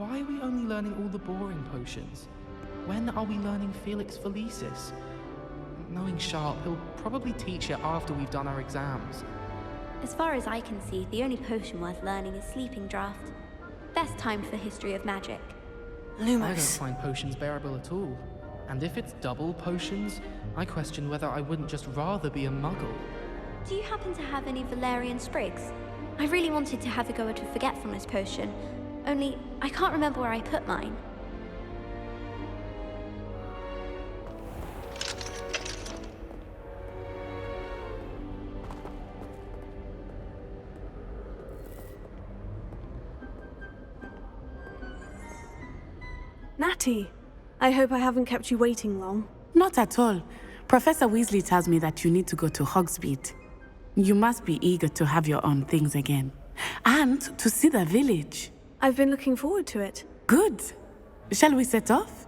Why are we only learning all the boring potions? When are we learning Felix Felicis? Knowing Sharp, he'll probably teach it after we've done our exams. As far as I can see, the only potion worth learning is Sleeping Draught. Best time for History of Magic. I don't Lumos. find potions bearable at all. And if it's double potions, I question whether I wouldn't just rather be a muggle. Do you happen to have any Valerian sprigs? I really wanted to have a go at a forgetfulness potion, only I can't remember where I put mine. Natty, I hope I haven't kept you waiting long. Not at all. Professor Weasley tells me that you need to go to Hogsmeade. You must be eager to have your own things again. And to see the village. I've been looking forward to it. Good. Shall we set off?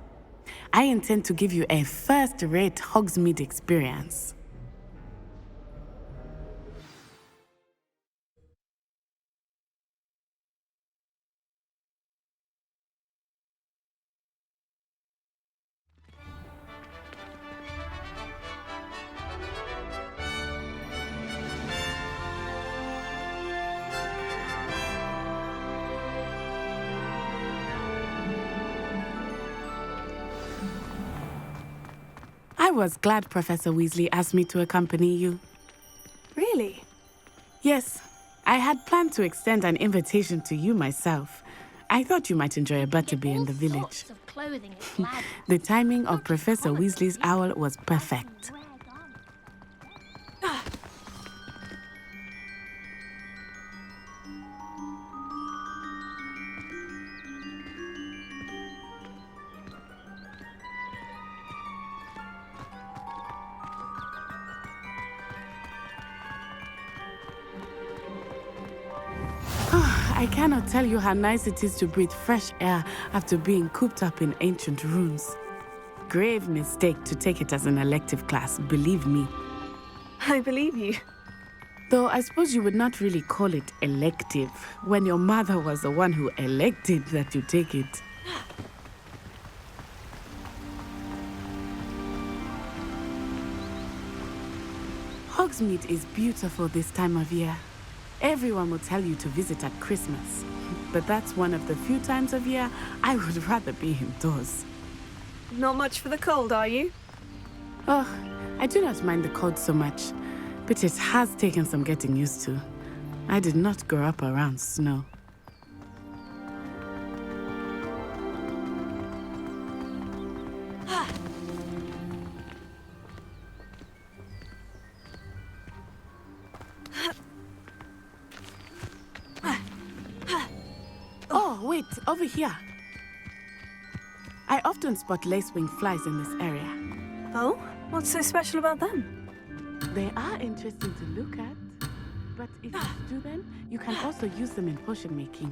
I intend to give you a first-rate Hogsmeade experience. I was glad Professor Weasley asked me to accompany you. Really? Yes, I had planned to extend an invitation to you myself. I thought you might enjoy a butterbeer in the village. The timing of Professor Weasley's owl was perfect. I cannot tell you how nice it is to breathe fresh air after being cooped up in ancient ruins. Grave mistake to take it as an elective class, believe me. I believe you. Though I suppose you would not really call it elective when your mother was the one who elected that you take it. Hogsmeade is beautiful this time of year. Everyone will tell you to visit at Christmas, but that's one of the few times of year I would rather be indoors. Not much for the cold, are you? Oh, I do not mind the cold so much, but it has taken some getting used to. I did not grow up around snow. Oh, wait, over here. I often spot lacewing flies in this area. Oh? What's so special about them? They are interesting to look at, but if you do them, you can also use them in potion making.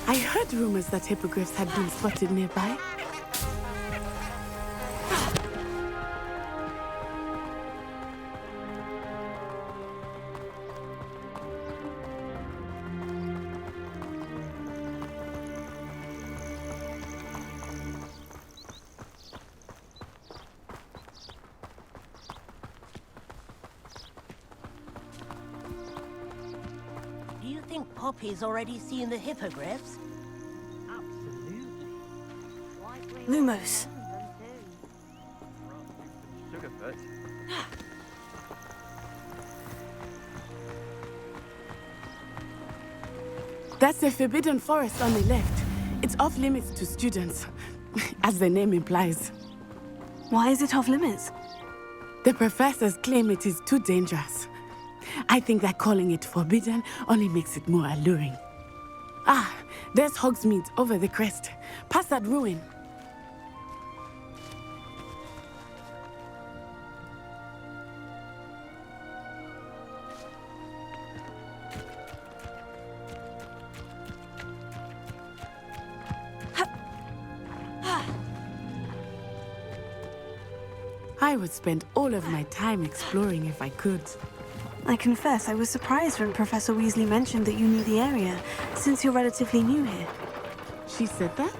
I heard rumors that hippogriffs had been spotted nearby. Do you think Poppy's already seen the hippogriffs? Lumos. Sugarfoot. That's the Forbidden Forest on the left. It's off limits to students, as the name implies. Why is it off limits? The professors claim it is too dangerous. I think that calling it forbidden only makes it more alluring. Ah, there's Hogsmeade over the crest, past that ruin. I would spend all of my time exploring if I could. I confess I was surprised when Professor Weasley mentioned that you knew the area, since you're relatively new here. She said that?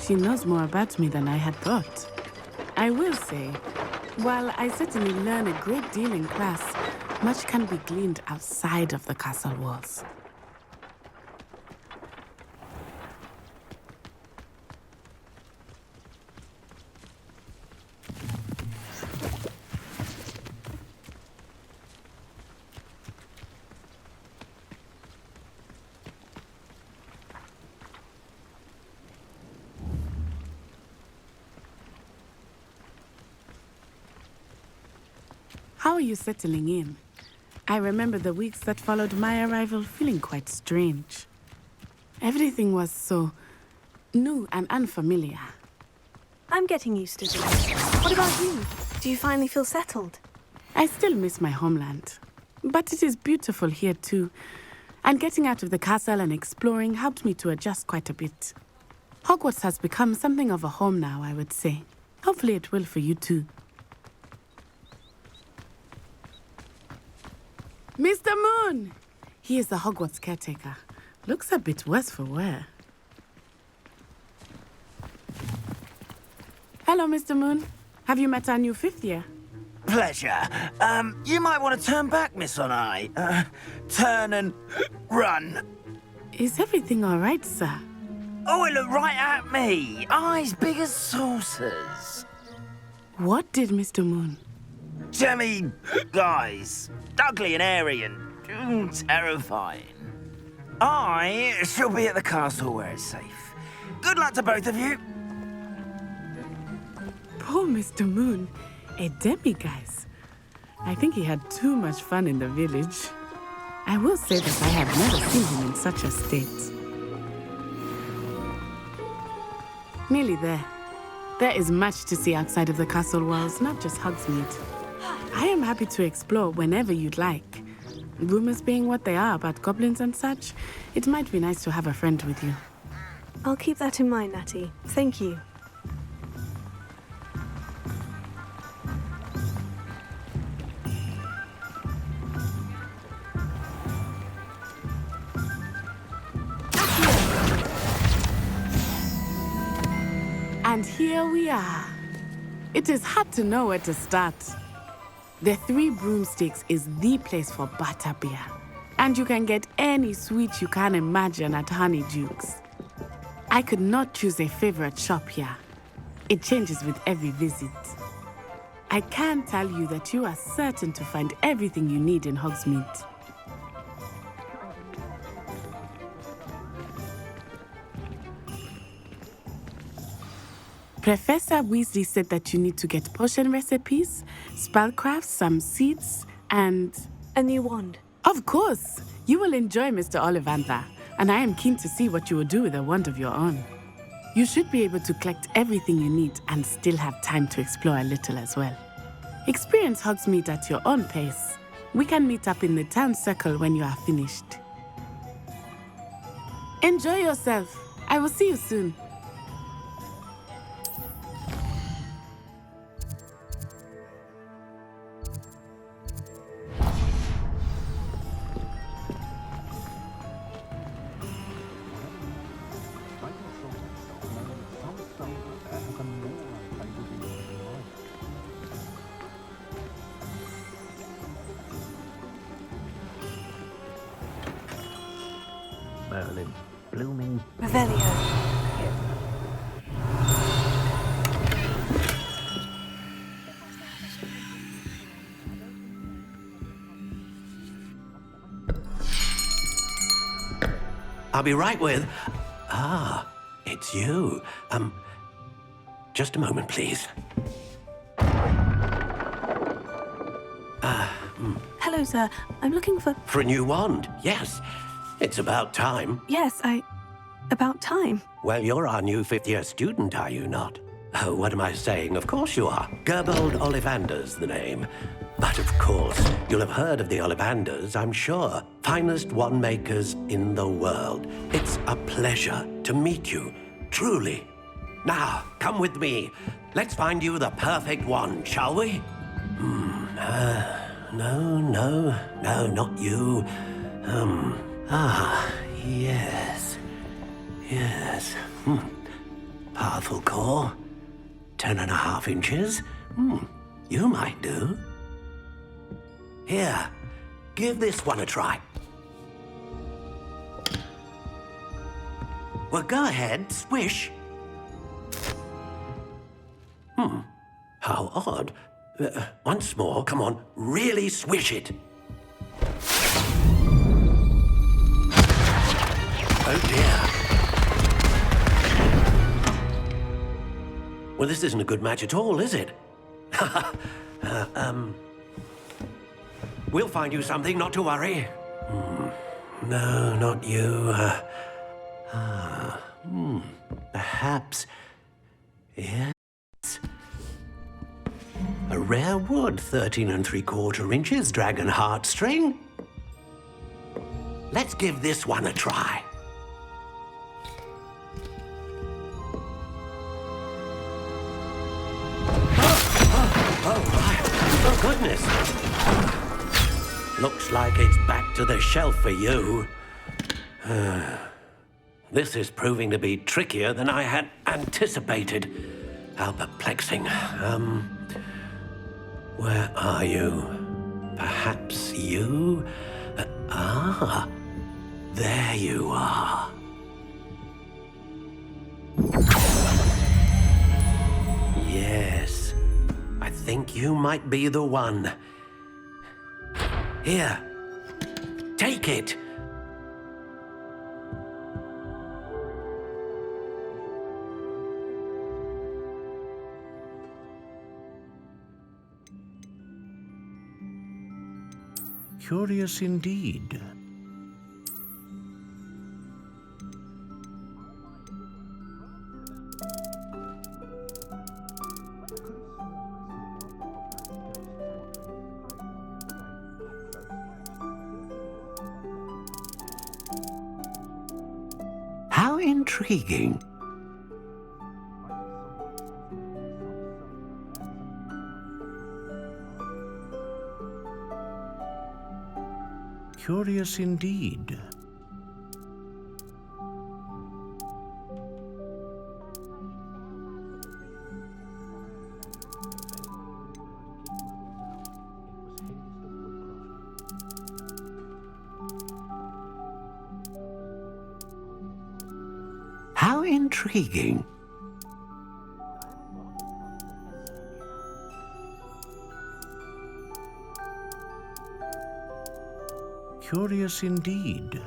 She knows more about me than I had thought. I will say, while I certainly learn a great deal in class, much can be gleaned outside of the castle walls. How are you settling in? I remember the weeks that followed my arrival feeling quite strange. Everything was so new and unfamiliar. I'm getting used to this. What about you? Do you finally feel settled? I still miss my homeland, but it is beautiful here too. And getting out of the castle and exploring helped me to adjust quite a bit. Hogwarts has become something of a home now, I would say. Hopefully it will for you too. Mr. Moon! He is the Hogwarts caretaker. Looks a bit worse for wear. Hello, Mr. Moon. Have you met our new 5th year? Pleasure. You might want to turn back, Miss On-Eye. Turn and run. Is everything all right, sir? Oh, it looked right at me. Eyes big as saucers. What did Mr. Moon? Jemmy guys. Ugly and airy and terrifying. I shall be at the castle where it's safe. Good luck to both of you. Poor Mr. Moon. A demiguise. I think he had too much fun in the village. I will say that I have never seen him in such a state. Nearly there. There is much to see outside of the castle walls, not just Hogsmeade. I am happy to explore whenever you'd like. Rumors being what they are about goblins and such, it might be nice to have a friend with you. I'll keep that in mind, Natty. Thank you. And here we are. It is hard to know where to start. The 3 Broomsticks is the place for butterbeer. And you can get any sweet you can imagine at Honeydukes. I could not choose a favorite shop here. It changes with every visit. I can tell you that you are certain to find everything you need in Hogsmeade. Professor Weasley said that you need to get potion recipes, spellcrafts, some seeds, and... A new wand. Of course! You will enjoy Mr. Ollivander, and I am keen to see what you will do with a wand of your own. You should be able to collect everything you need and still have time to explore a little as well. Experience Hogsmeade at your own pace. We can meet up in the town circle when you are finished. Enjoy yourself. I will see you soon. Merlin, blooming. Revelio. I'll be right with... Ah, it's you. Just a moment, please. Hello, sir. I'm looking for... For a new wand, yes. It's about time. Yes, about time. Well, you're our new 5th year student, are you not? Oh, what am I saying? Of course you are. Gerbold Ollivander's the name. But of course, you'll have heard of the Ollivanders, I'm sure. Finest wand makers in the world. It's a pleasure to meet you, truly. Now, come with me. Let's find you the perfect wand, shall we? No, not you. Yes. Powerful core. 10.5 inches. You might do. Here, give this one a try. Well, go ahead, swish. How odd. Once more, come on, really swish it. Oh dear. Well, this isn't a good match at all, is it? We'll find you something, not to worry. No, not you. Perhaps. Yes. A rare wood, 13 3/4 inches, dragon heartstring. Let's give this one a try. Oh, goodness. Looks like it's back to the shelf for you. This is proving to be trickier than I had anticipated. How perplexing. Where are you? Perhaps you? There you are. Yes, I think you might be the one. Here, take it. Curious indeed. How intriguing. Curious indeed. How intriguing. Curious indeed.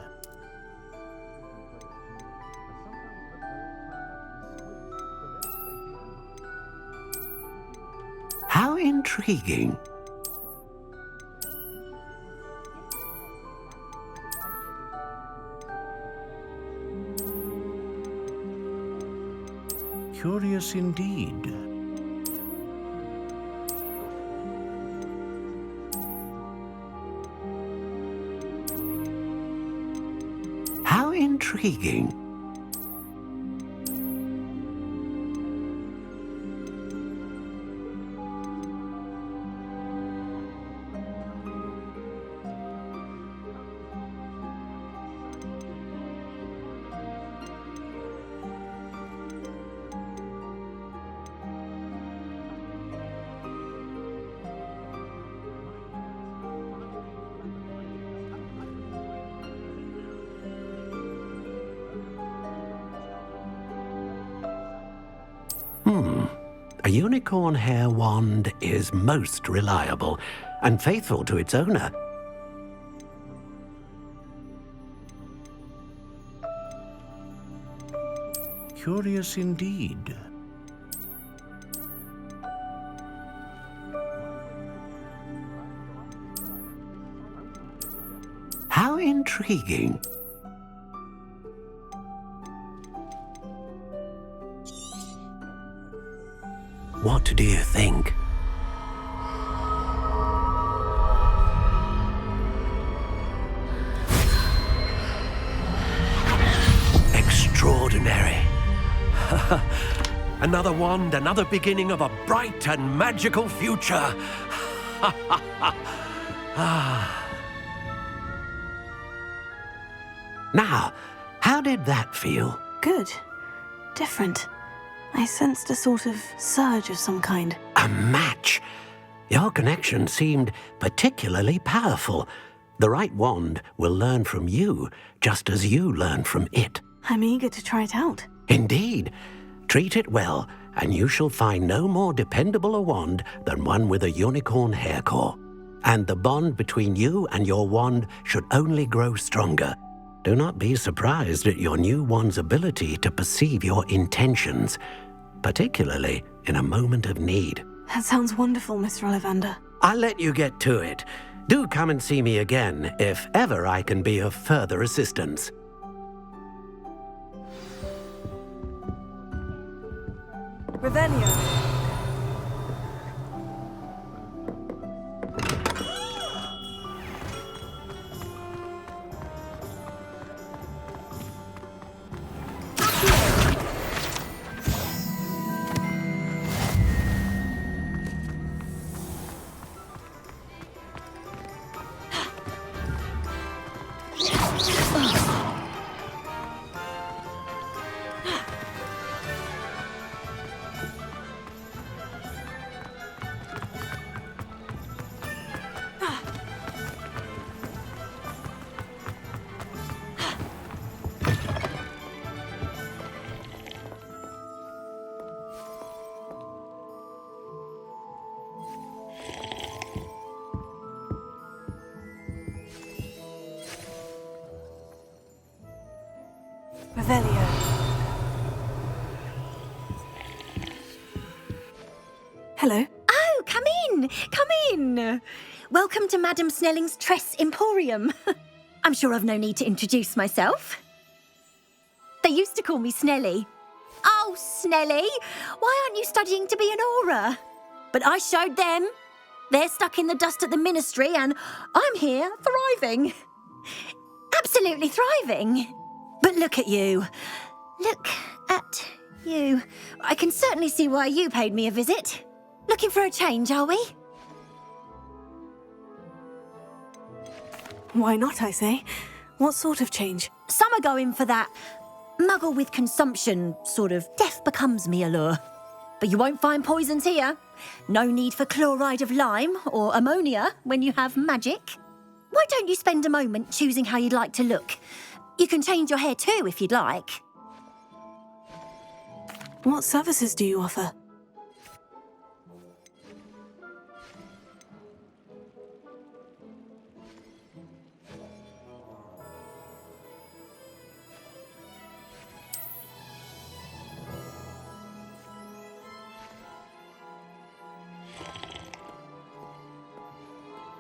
How intriguing. Curious indeed. How intriguing. A unicorn hair wand is most reliable and faithful to its owner. Curious indeed. How intriguing. What do you think? Extraordinary. Another wand, another beginning of a bright and magical future. Now, how did that feel? Good. Different. I sensed a sort of surge of some kind. A match. Your connection seemed particularly powerful. The right wand will learn from you, just as you learn from it. I'm eager to try it out. Indeed. Treat it well, and you shall find no more dependable a wand than one with a unicorn hair core. And the bond between you and your wand should only grow stronger. Do not be surprised at your new wand's ability to perceive your intentions, particularly in a moment of need. That sounds wonderful, Mr. Ollivander. I'll let you get to it. Do come and see me again if ever I can be of further assistance. Revelio. Revelio. Hello. Oh, come in! Come in! Welcome to Madame Snelling's Tress Emporium. I'm sure I've no need to introduce myself. They used to call me Snelly. Oh, Snelly, why aren't you studying to be an aura? But I showed them. They're stuck in the dust at the ministry and I'm here thriving. Absolutely thriving. But look at you. Look at you. I can certainly see why you paid me a visit. Looking for a change, are we? Why not, I say? What sort of change? Some are going for that muggle with consumption, sort of death becomes me allure. But you won't find poisons here. No need for chloride of lime or ammonia when you have magic. Why don't you spend a moment choosing how you'd like to look? You can change your hair too if you'd like. What services do you offer?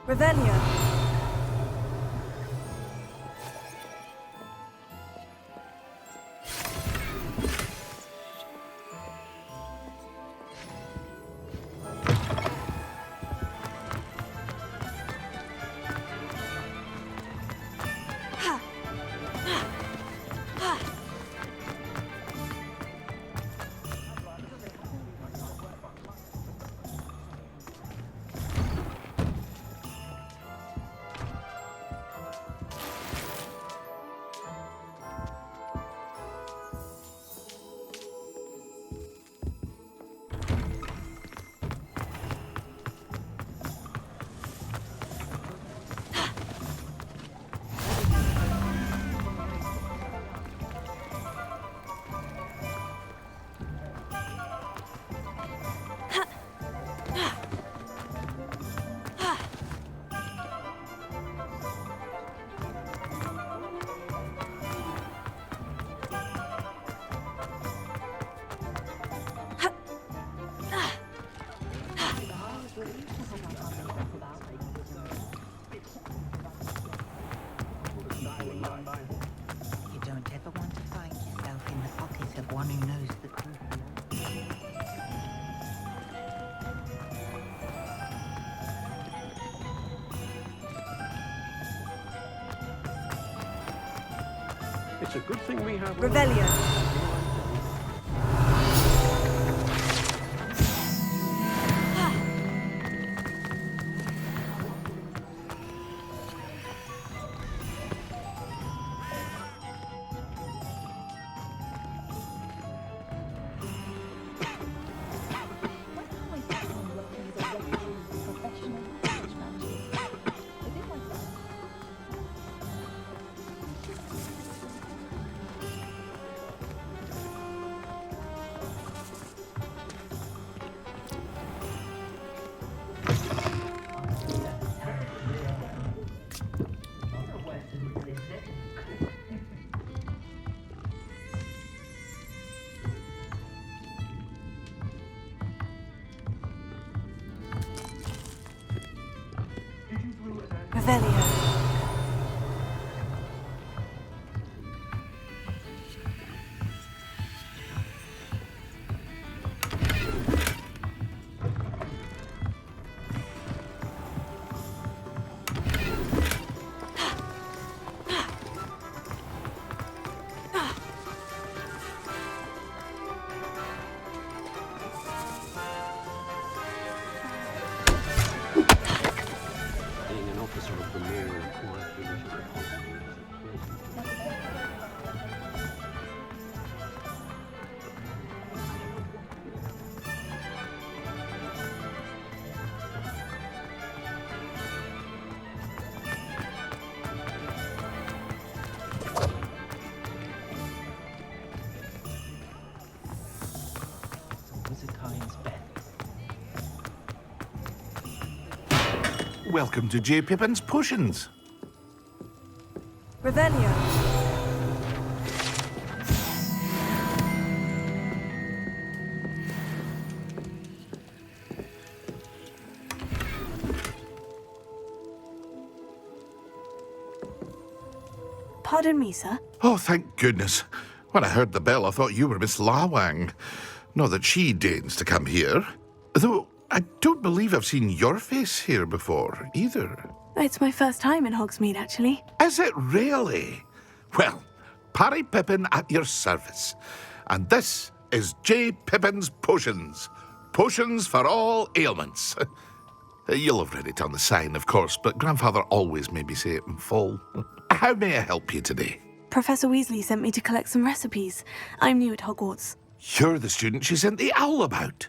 Revelio. You don't ever want to find yourself in the pocket of one who knows the truth. It's a good thing we have... Revelio. welcome to J. Pippin's Potions. Revelio. Pardon me, sir. Oh, thank goodness. When I heard the bell, I thought you were Miss Lawang. Not that she deigns to come here. Though I don't believe I've seen your face here before, either. It's my first time in Hogsmeade, actually. Is it really? Well, Parry Pippin at your service. And this is J. Pippin's Potions. Potions for all ailments. You'll have read it on the sign, of course, but Grandfather always made me say it in full. How may I help you today? Professor Weasley sent me to collect some recipes. I'm new at Hogwarts. You're the student she sent the owl about.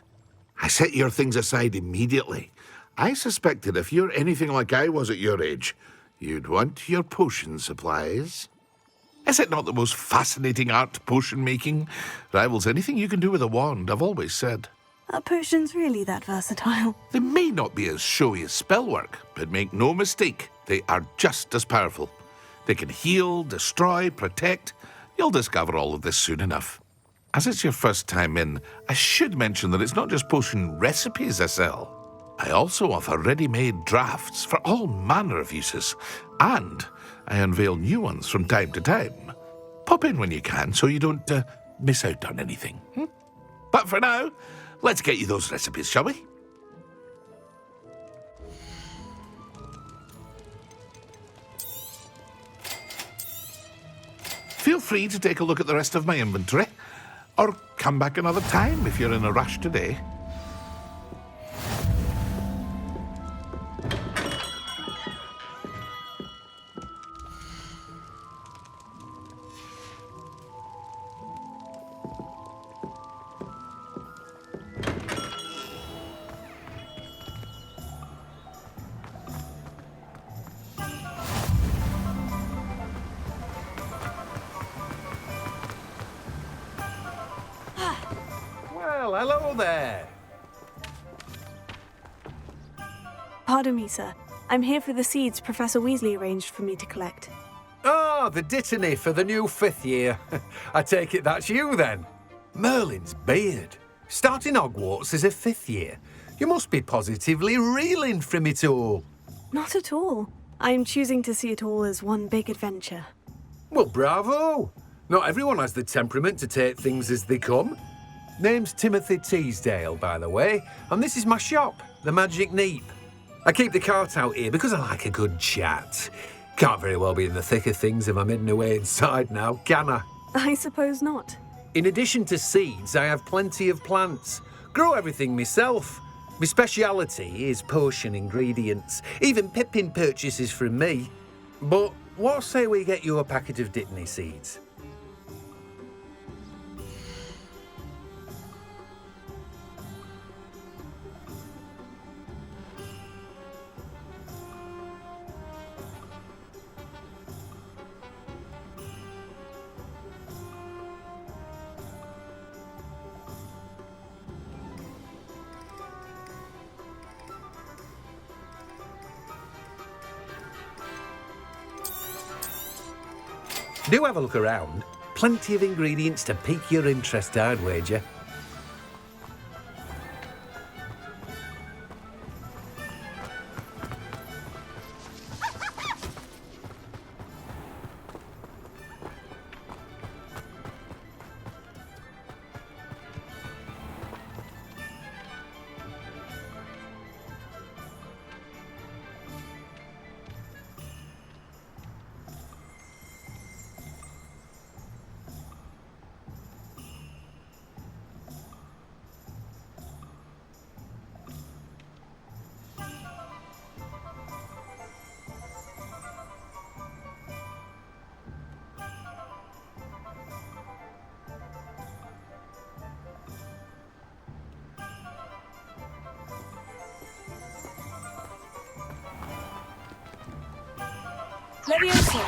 I set your things aside immediately. I suspected if you're anything like I was at your age, you'd want your potion supplies. Is it not the most fascinating art, potion making? Rivals anything you can do with a wand, I've always said. Are potions really that versatile? They may not be as showy as spellwork, but make no mistake, they are just as powerful. They can heal, destroy, protect. You'll discover all of this soon enough. As it's your first time in, I should mention that it's not just potion recipes I sell. I also offer ready-made drafts for all manner of uses, and I unveil new ones from time to time. Pop in when you can so you don't miss out on anything. But for now, let's get you those recipes, shall we? Feel free to take a look at the rest of my inventory, or come back another time if you're in a rush today. Well, hello there. Pardon me, sir. I'm here for the seeds Professor Weasley arranged for me to collect. Oh, the dittany for the new 5th year. I take it that's you, then. Merlin's beard. Starting Hogwarts as a 5th year. You must be positively reeling from it all. Not at all. I'm choosing to see it all as one big adventure. Well, bravo. Not everyone has the temperament to take things as they come. Name's Timothy Teasdale, by the way, and this is my shop, the Magic Neep. I keep the cart out here because I like a good chat. Can't very well be in the thick of things if I'm hidden away inside now, can I? I suppose not. In addition to seeds, I have plenty of plants. Grow everything myself. My speciality is potion ingredients. Even Pippin purchases from me. But what say we get you a packet of dittany seeds? Do have a look around. Plenty of ingredients to pique your interest, I'd wager. Leviosa!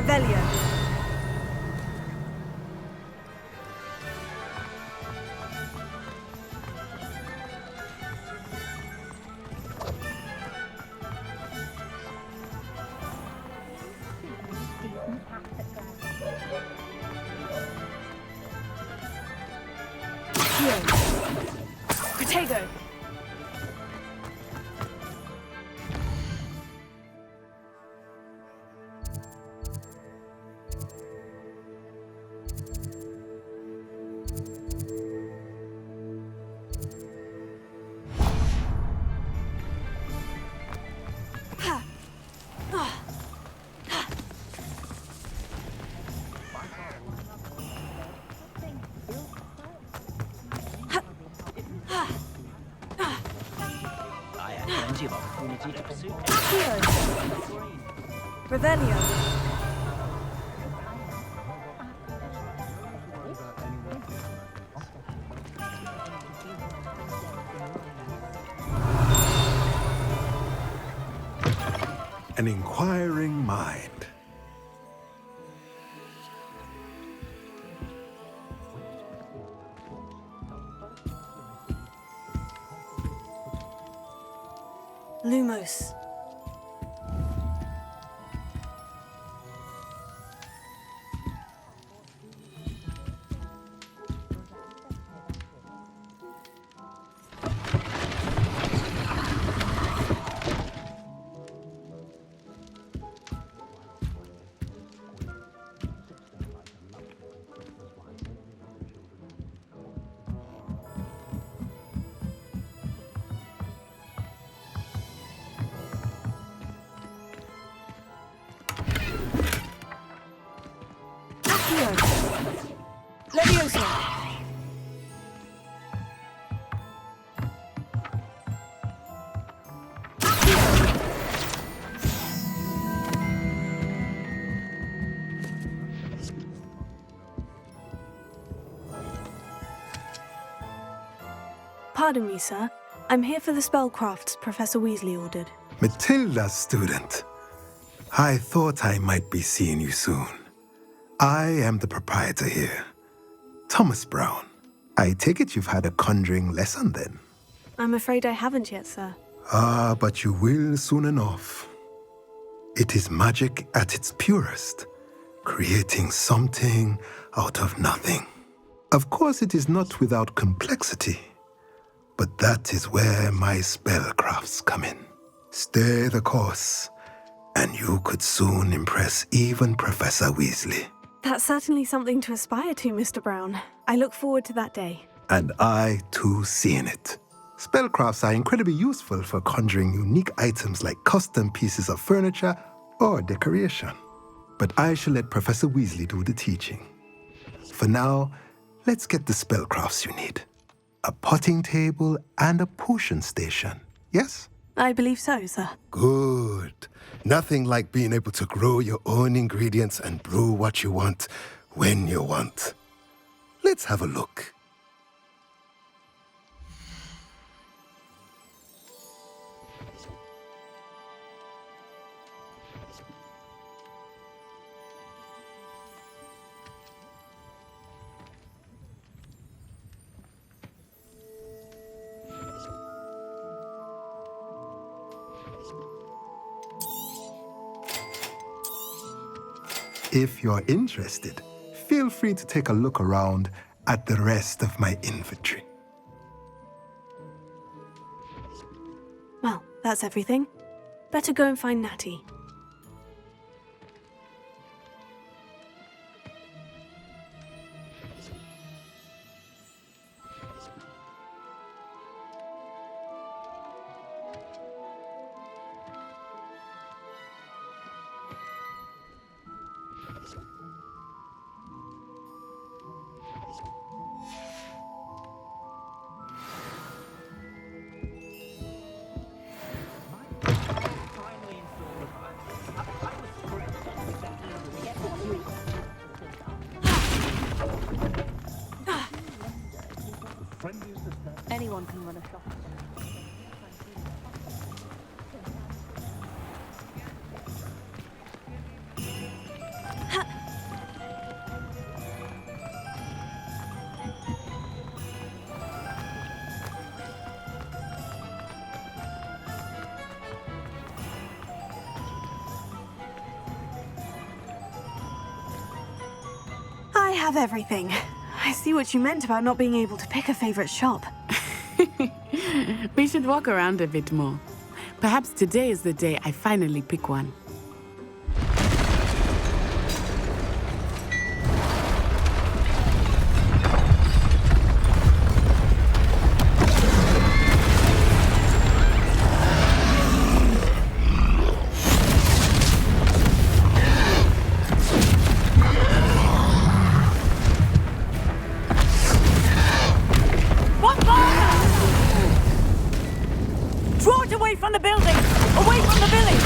Revelio. Protego. I had plenty of opportunity to pursue. Revelio. An inquiring mind. Lumos. Leviosa. Pardon me, sir. I'm here for the spellcrafts Professor Weasley ordered. Matilda's student. I thought I might be seeing you soon. I am the proprietor here, Thomas Brown. I take it you've had a conjuring lesson then? I'm afraid I haven't yet, sir. Ah, but you will soon enough. It is magic at its purest, creating something out of nothing. Of course, it is not without complexity, but that is where my spellcrafts come in. Stay the course, and you could soon impress even Professor Weasley. That's certainly something to aspire to, Mr. Brown. I look forward to that day. And I, too, seeing it. Spellcrafts are incredibly useful for conjuring unique items like custom pieces of furniture or decoration. But I shall let Professor Weasley do the teaching. For now, let's get the spellcrafts you need. A potting table and a potion station, yes? I believe so, sir. Good. Nothing like being able to grow your own ingredients and brew what you want when you want. Let's have a look. If you're interested, feel free to take a look around at the rest of my inventory. Well, that's everything. Better go and find Natty. have everything. I see what you meant about not being able to pick a favorite shop. We should walk around a bit more. Perhaps today is the day I finally pick one. From the building! Away from the village!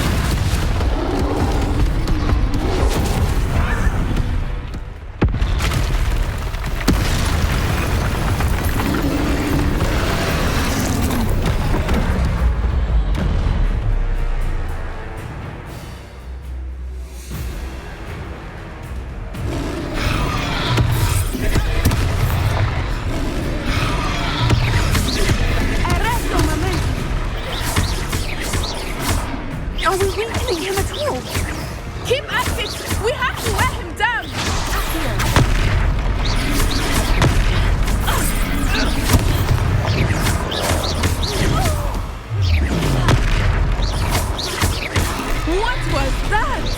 Are we weakening him at all? Keep at it! We have to wear him down! What was that?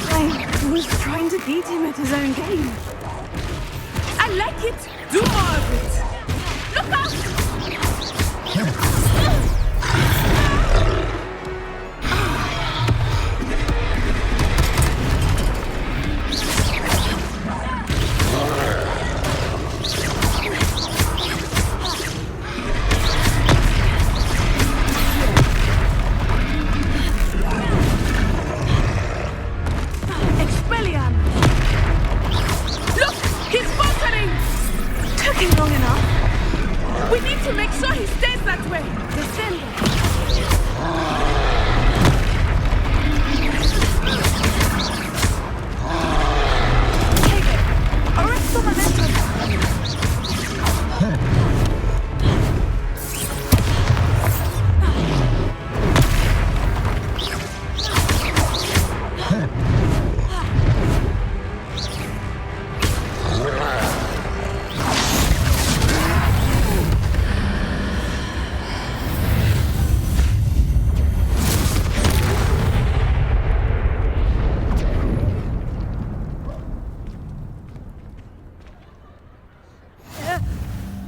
I was trying to beat him at his own game. I like it. Do more of it. Look out! We need to make sure he stays that way. Descend. Take it. Arrest the momentum.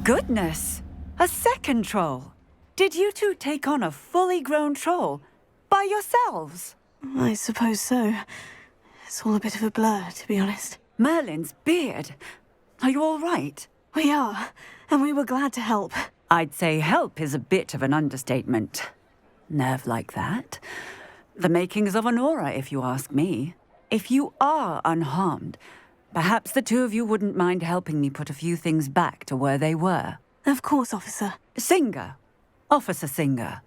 Goodness! A second troll! Did you two take on a fully grown troll by yourselves? I suppose so. It's all a bit of a blur, to be honest. Merlin's beard. Are you all right? We are, and we were glad to help. I'd say help is a bit of an understatement. Nerve like that. The makings of an aura, if you ask me. If you are unharmed, perhaps the two of you wouldn't mind helping me put a few things back to where they were. Of course, officer. Singer. Officer Singer.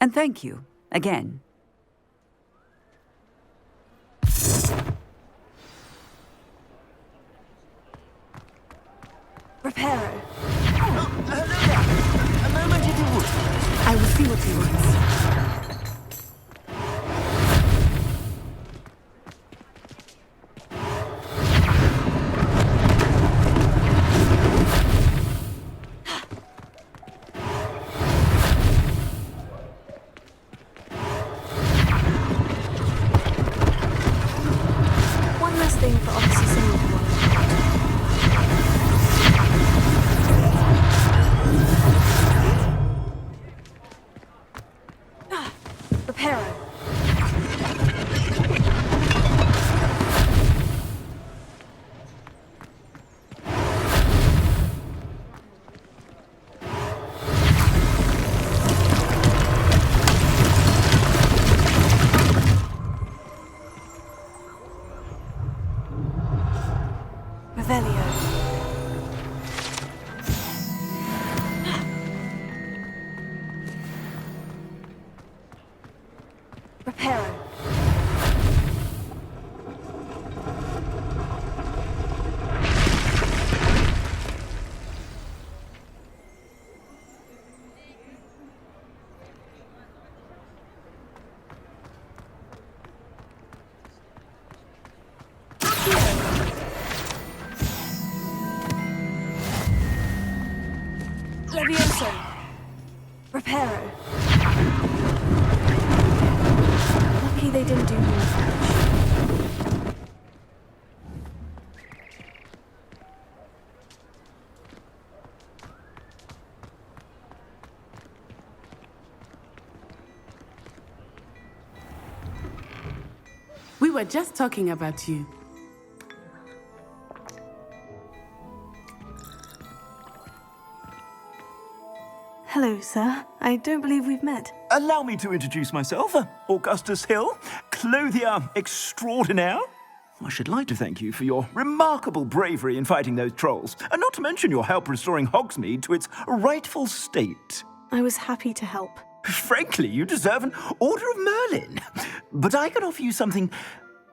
And thank you, again. Reparo. A moment if you would. I will see what he wants. One last thing for Officer Singer. Reparo. Revelio. Reparo. Pero. Lucky they didn't do more French. We were just talking about you. Hello, sir. I don't believe we've met. Allow me to introduce myself, Augustus Hill, clothier extraordinaire. I should like to thank you for your remarkable bravery in fighting those trolls, and not to mention your help restoring Hogsmeade to its rightful state. I was happy to help. Frankly, you deserve an Order of Merlin. But I can offer you something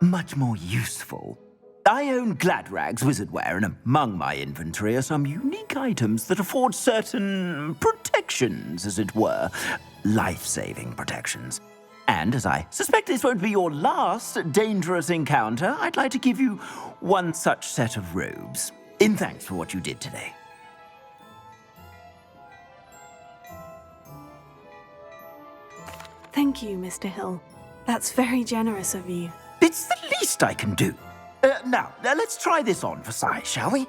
much more useful. I own Gladrag's wizardware, and among my inventory are some unique items that afford certain protections, as it were. Life-saving protections. And as I suspect this won't be your last dangerous encounter, I'd like to give you one such set of robes, in thanks for what you did today. Thank you, Mr. Hill. That's very generous of you. It's the least I can do. Now, let's try this on for size, shall we?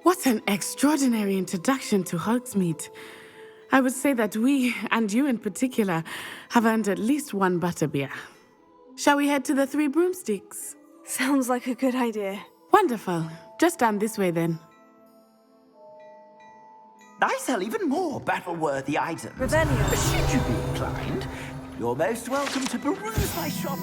What an extraordinary introduction to Hogsmeade. I would say that we, and you in particular, have earned at least one butterbeer. Shall we head to the Three Broomsticks? Sounds like a good idea. Wonderful. Just down this way then. I sell even more battle-worthy items. Revelio. Should you be inclined, you're most welcome to peruse my shop.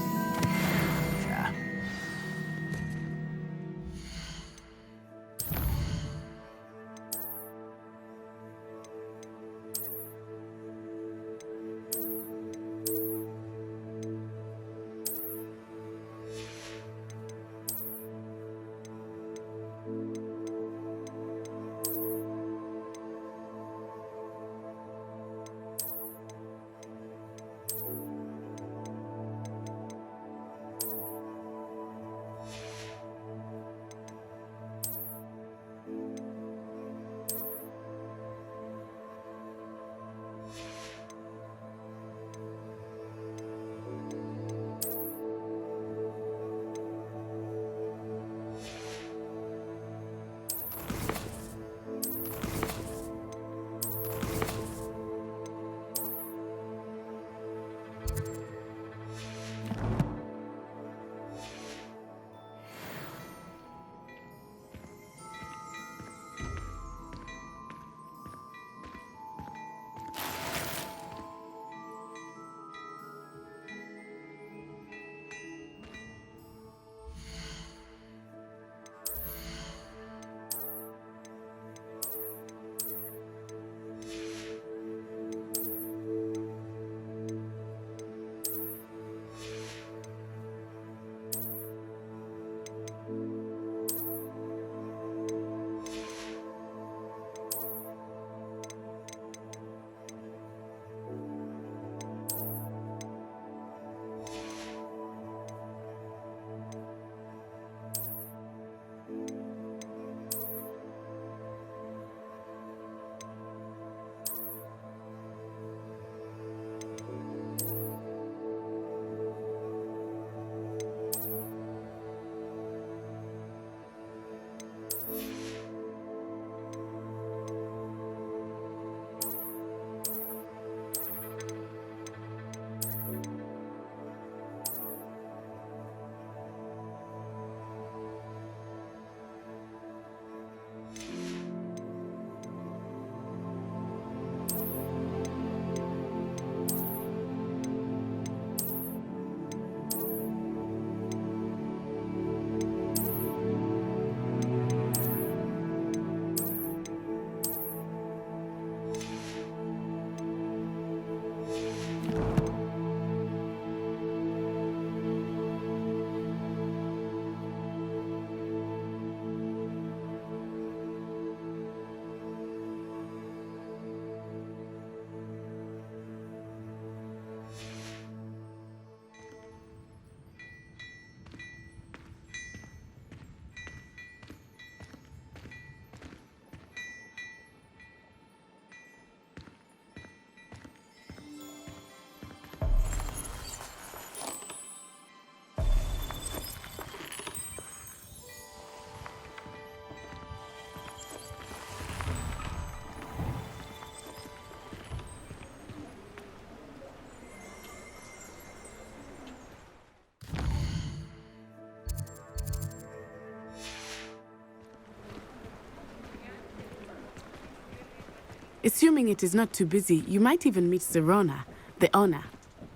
Assuming it is not too busy, you might even meet Sirona, the owner.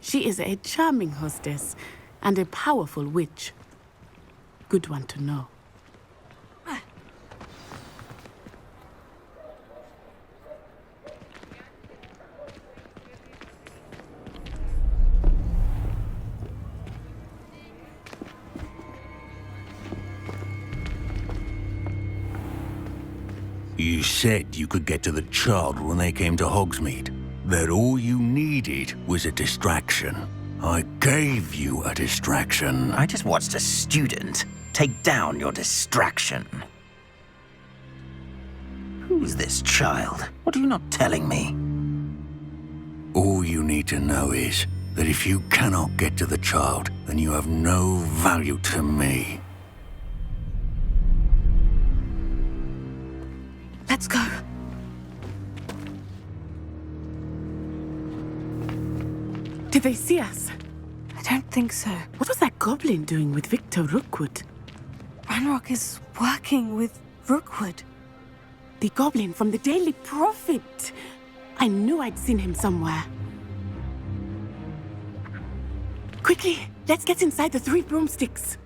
She is a charming hostess and a powerful witch. Good one to know. You said you could get to the child when they came to Hogsmeade. That all you needed was a distraction. I gave you a distraction. I just watched a student take down your distraction. Who's this child? What are you not telling me? All you need to know is that if you cannot get to the child, then you have no value to me. Let's go. Did they see us? I don't think so. What was that goblin doing with Victor Rookwood? Ranrock is working with Rookwood. The goblin from the Daily Prophet. I knew I'd seen him somewhere. Quickly, let's get inside the 3 broomsticks.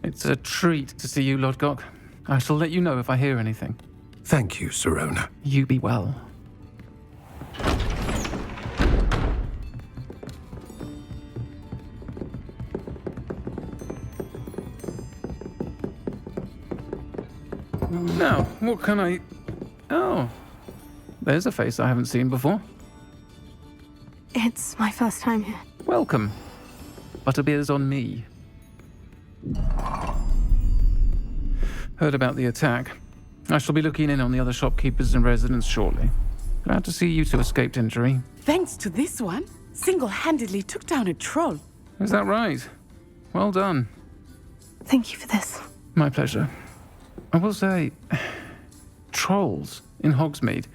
It's a treat to see you, Lodgok. I shall let you know if I hear anything. Thank you, Sirona. You be well. Now, what can I... Oh, there's a face I haven't seen before. It's my first time here. Welcome. Butterbeer's on me. Heard about the attack. I shall be looking in on the other shopkeepers and residents shortly. Glad to see you two escaped injury. Thanks to this one, single-handedly took down a troll. Is that right? Well done. Thank you for this. My pleasure. I will say, trolls in Hogsmeade.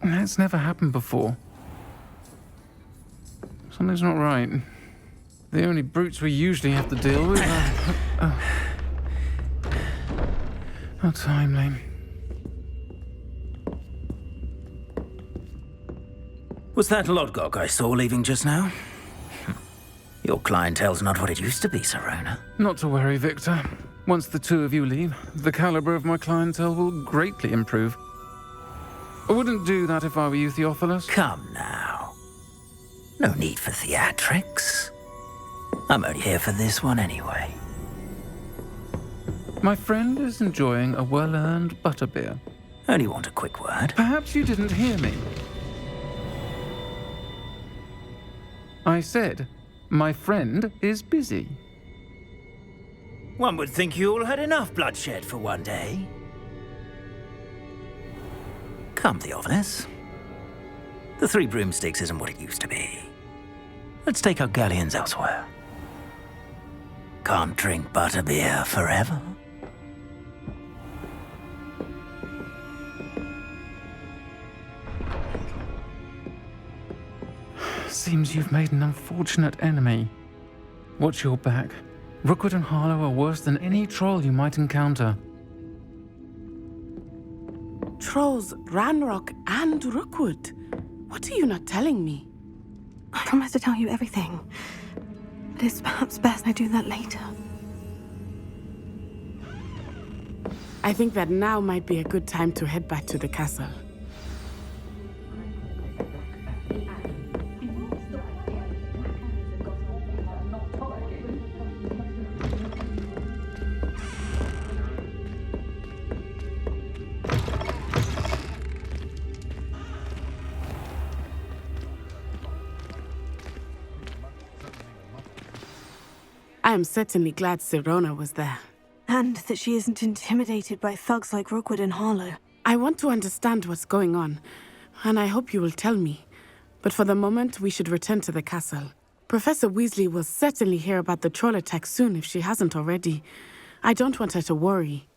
That's never happened before. Something's not right. The only brutes we usually have to deal with are... How timely. Was that Lodgok I saw leaving just now? Your clientele's not what it used to be, Sirona. Not to worry, Victor. Once the two of you leave, the caliber of my clientele will greatly improve. I wouldn't do that if I were you, Theophilus. Come now. No need for theatrics. I'm only here for this one anyway. My friend is enjoying a well-earned butterbeer. Only want a quick word. Perhaps you didn't hear me. I said, my friend is busy. One would think you all had enough bloodshed for one day. Come, Theophilus. The 3 broomsticks isn't what it used to be. Let's take our galleons elsewhere. Can't drink butterbeer forever. Seems you've made an unfortunate enemy. Watch your back. Rookwood and Harlow are worse than any troll you might encounter. Trolls, Ranrock, and Rookwood. What are you not telling me? I promise to tell you everything. But it's perhaps best I do that later. I think that now might be a good time to head back to the castle. I am certainly glad Sirona was there. And that she isn't intimidated by thugs like Rookwood and Harlow. I want to understand what's going on, and I hope you will tell me. But for the moment, we should return to the castle. Professor Weasley will certainly hear about the troll attack soon if she hasn't already. I don't want her to worry.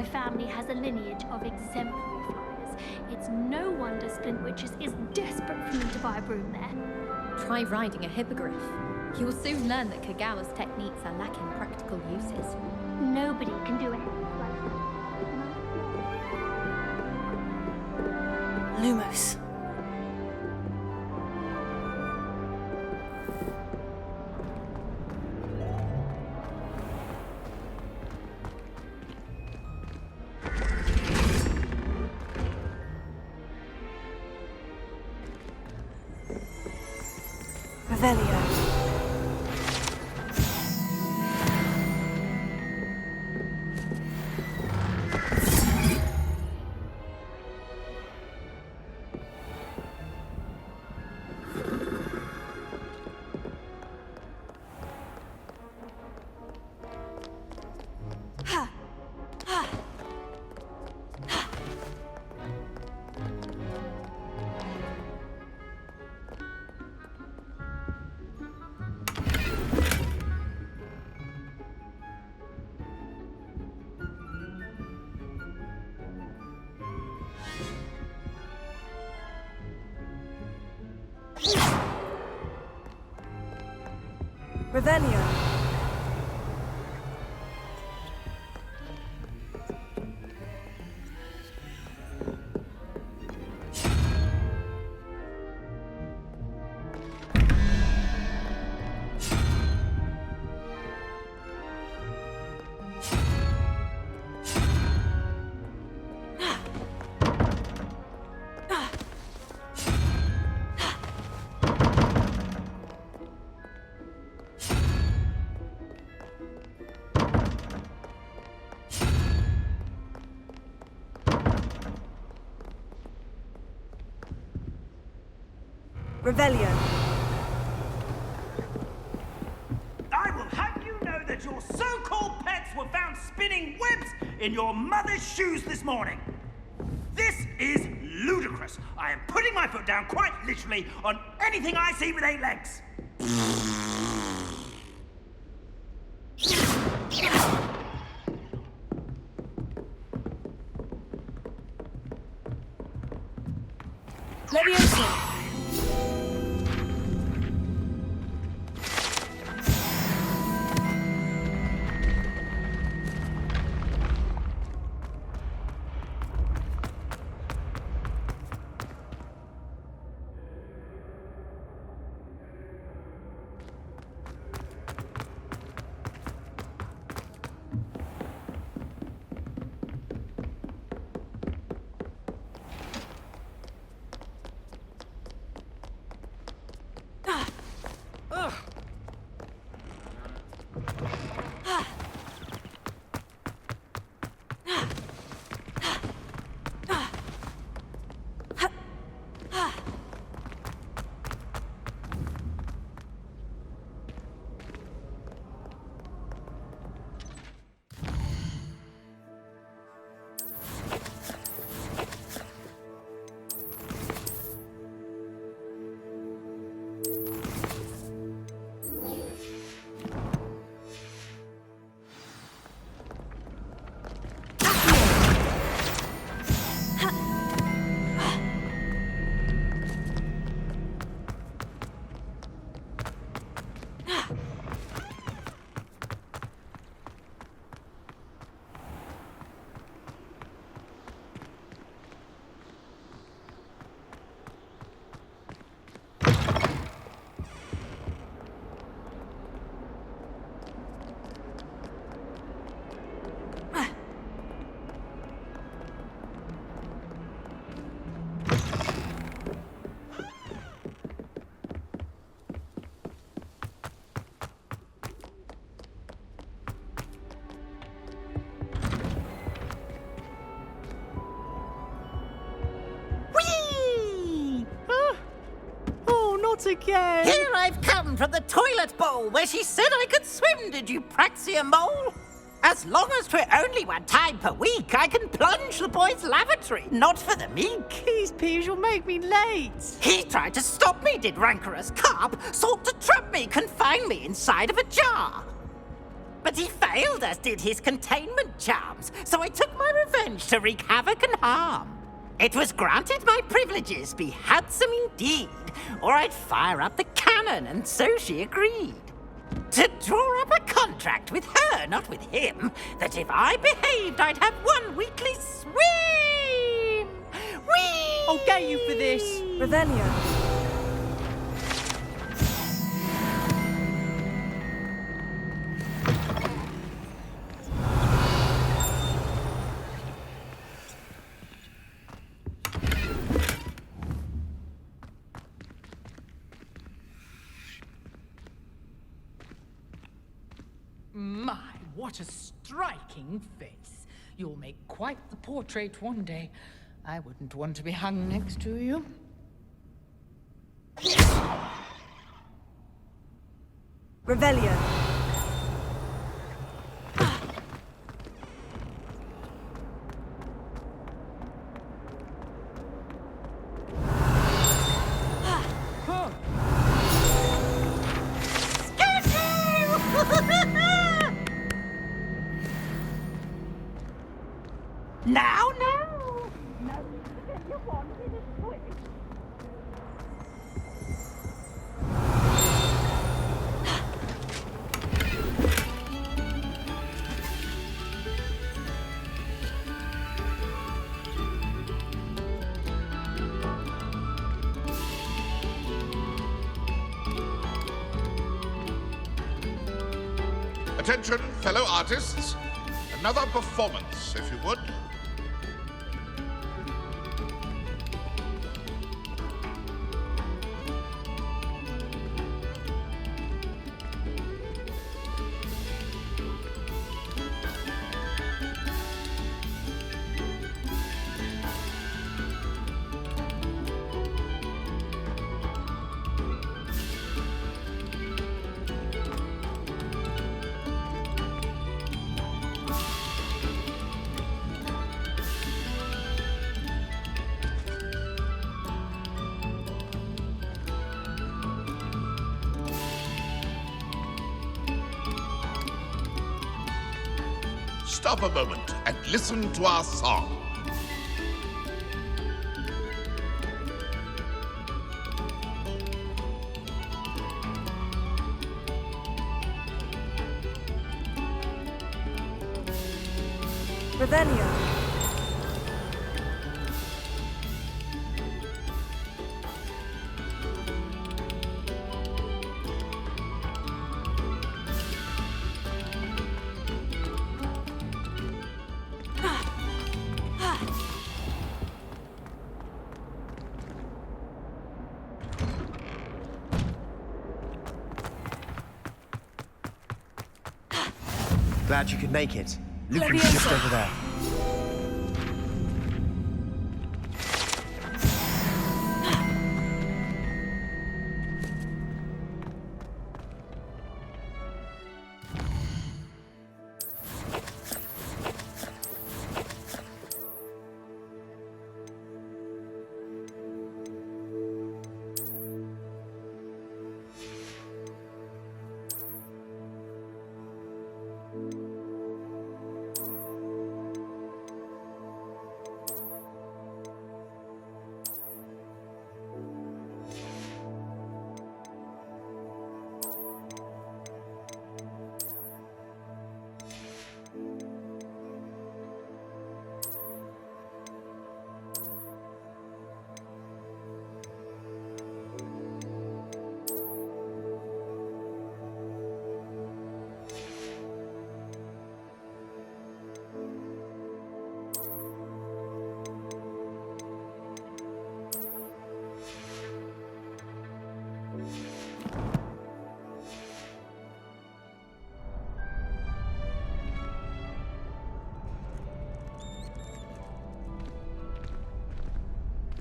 My family has a lineage of exemplary flyers. It's no wonder Splintwitches is desperate for me to buy a broom there. Try riding a hippogriff. You'll soon learn that Kagawa's techniques are lacking practical uses. Nobody can do it like Lumos. Revelio. Revelio. Revelio. I will have you know that your so-called pets were found spinning webs in your mother's shoes this morning. This is ludicrous. I am putting my foot down quite literally on anything I see with 8 legs. Leviosa. Again. Here I've come from the toilet bowl where she said I could swim, did you praxia mole? As long as 'twere only 1 time per week, I can plunge the boy's lavatory, not for the meek. Please, Peeves, you'll make me late. He tried to stop me, did rancorous carp, sought to trap me, confine me inside of a jar. But he failed, as did his containment charms, so I took my revenge to wreak havoc and harm. It was granted my privileges be handsome indeed, or I'd fire up the cannon, and so she agreed. To draw up a contract with her, not with him, that if I behaved, I'd have one weekly swim! Whee! I'll get you for this. Revelio. My, what a striking face. You'll make quite the portrait one day. I wouldn't want to be hung next to you. Revelio. Now, no! No, you wanted a swim. Attention, fellow artists. Another performance, if you would. Stop a moment and listen to our song. Revelio. Glad you could make it. Lucan's just over there.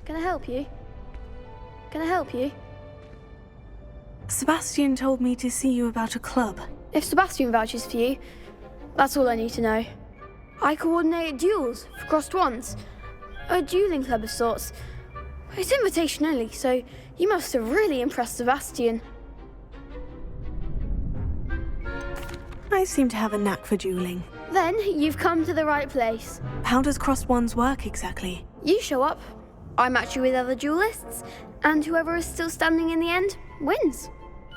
Can I help you? Can I help you? Sebastian told me to see you about a club. If Sebastian vouches for you, that's all I need to know. I coordinate duels for crossed ones. A dueling club of sorts. It's invitation only, so you must have really impressed Sebastian. I seem to have a knack for dueling. Then you've come to the right place. How does crossed wands work exactly? You show up, I match you with other duelists, and whoever is still standing in the end wins.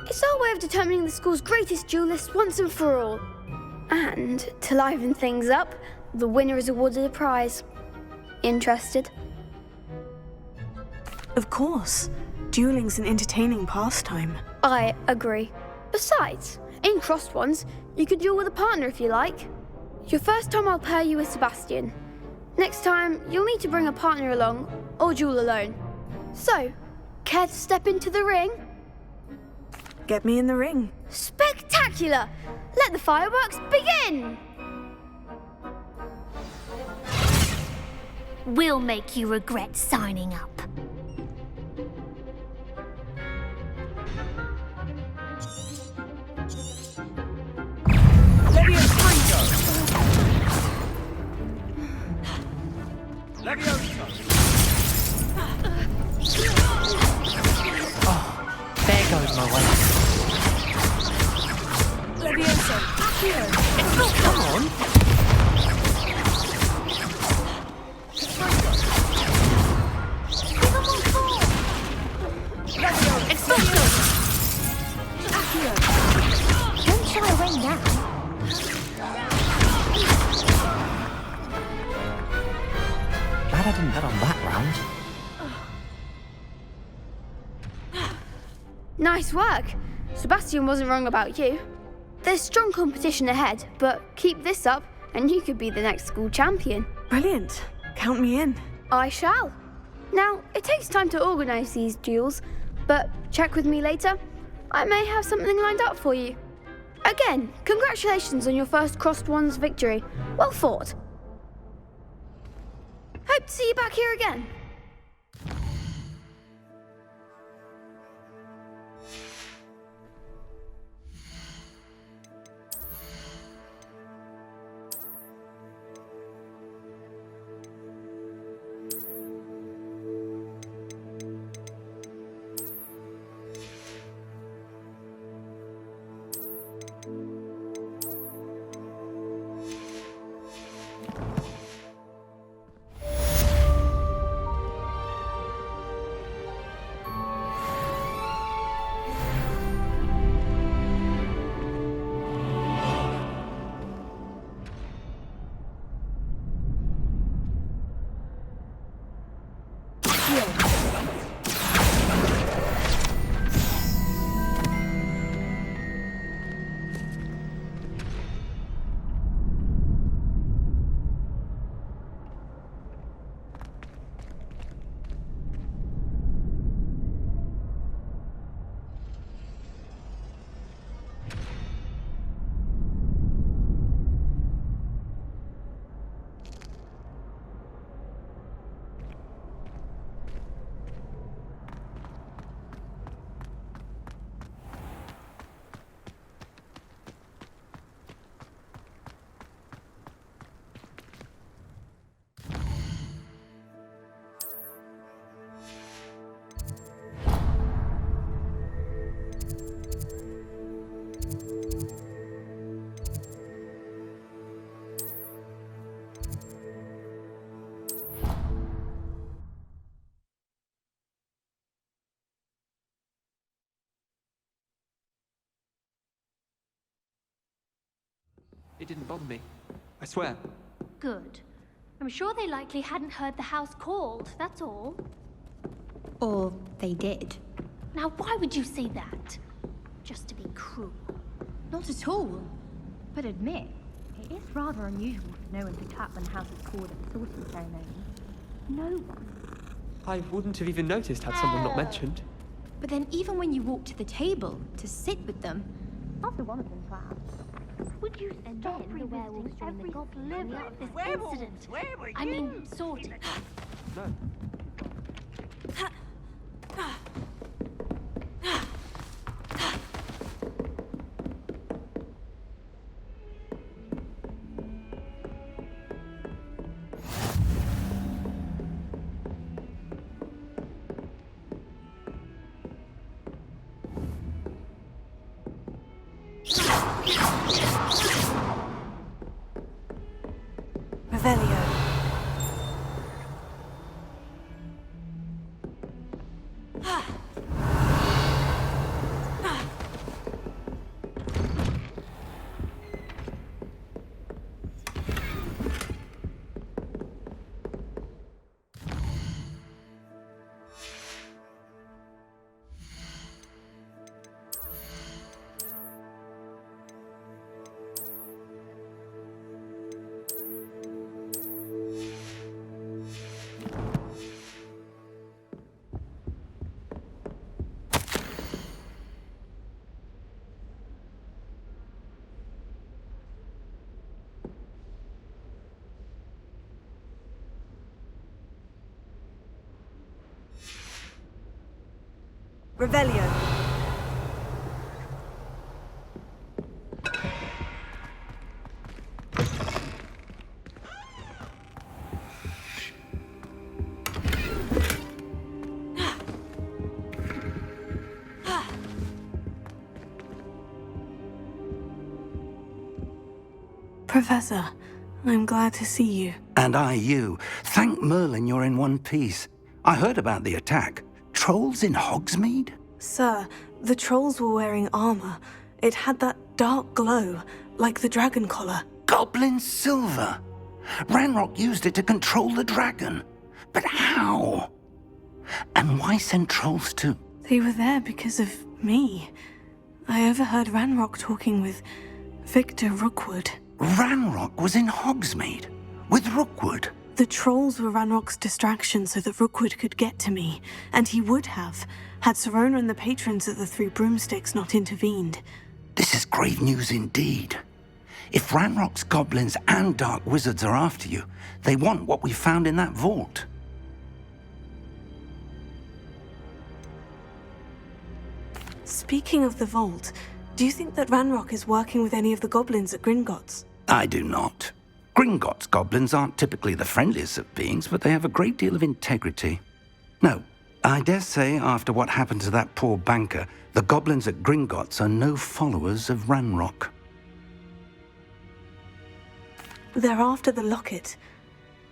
It's our way of determining the school's greatest duelist once and for all. And to liven things up, the winner is awarded a prize. Interested? Of course. Dueling's an entertaining pastime. I agree. Besides, in crossed wands, you could duel with a partner if you like. Your first time I'll pair you with Sebastian. Next time, you'll need to bring a partner along, or duel alone. So, care to step into the ring? Get me in the ring. Spectacular! Let the fireworks begin! We'll make you regret signing up. Oh, there goes my way. Levioso, Accio. Come on. Don't shy away now. Glad I didn't bet on that round. Nice work. Sebastian wasn't wrong about you. There's strong competition ahead, but keep this up and you could be the next school champion. Brilliant. Count me in. I shall. Now, it takes time to organise these duels, but check with me later. I may have something lined up for you. Again, congratulations on your first crossed wands victory. Well fought. Hope to see you back here again. It didn't bother me. I swear. Good. I'm sure they likely hadn't heard the house called, that's all. Or they did. Now, why would you say that? Just to be cruel. Not at all. But admit, it is rather unusual for no one to clap when the house is called at the sorting ceremony. No one. I wouldn't have even noticed had someone not mentioned. But then even when you walk to the table to sit with them, after one of them claps, Would you stop revisiting every sliver of this incident? I mean, sorting. No. Revelio. Professor, I'm glad to see you. And I you. Thank Merlin you're in one piece. I heard about the attack. Trolls in Hogsmeade? Sir, the trolls were wearing armor. It had that dark glow, like the dragon collar. Goblin silver. Ranrock used it to control the dragon. But how? And why send trolls to... They were there because of me. I overheard Ranrock talking with Victor Rookwood. Ranrock was in Hogsmeade? With Rookwood? The trolls were Ranrock's distraction so that Rookwood could get to me. And he would have, had Serona and the patrons at the Three Broomsticks not intervened. This is grave news indeed. If Ranrock's goblins and dark wizards are after you, they want what we found in that vault. Speaking of the vault, do you think that Ranrock is working with any of the goblins at Gringotts? I do not. Gringotts goblins aren't typically the friendliest of beings, but they have a great deal of integrity. No, I dare say after what happened to that poor banker, the goblins at Gringotts are no followers of Ranrock. They're after the locket.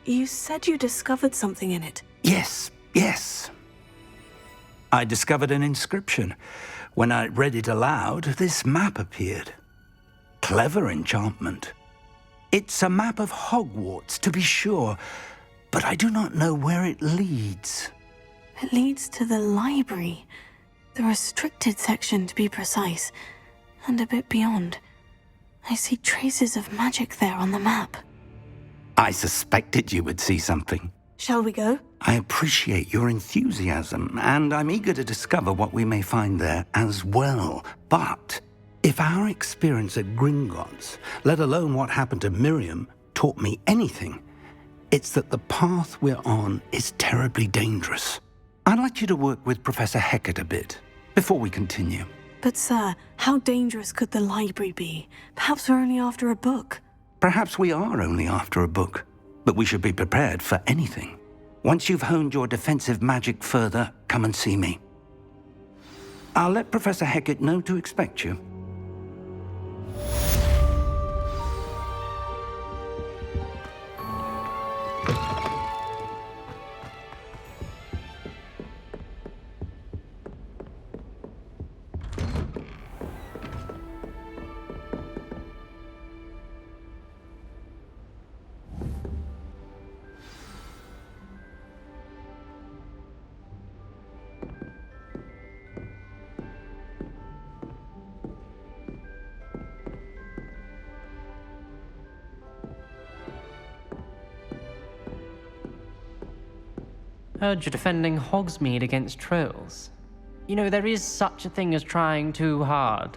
You said you discovered something in it. Yes. I discovered an inscription. When I read it aloud, this map appeared. Clever enchantment. It's a map of Hogwarts, to be sure, but I do not know where it leads. It leads to the library. The restricted section, to be precise, and a bit beyond. I see traces of magic there on the map. I suspected you would see something. Shall we go? I appreciate your enthusiasm, and I'm eager to discover what we may find there as well. But if our experience at Gringotts, let alone what happened to Miriam, taught me anything, it's that the path we're on is terribly dangerous. I'd like you to work with Professor Hecat a bit before we continue. But sir, how dangerous could the library be? Perhaps we're only after a book. Perhaps we are only after a book, but we should be prepared for anything. Once you've honed your defensive magic further, come and see me. I'll let Professor Hecat know to expect you. Heard you're defending Hogsmeade against trolls. You know, there is such a thing as trying too hard.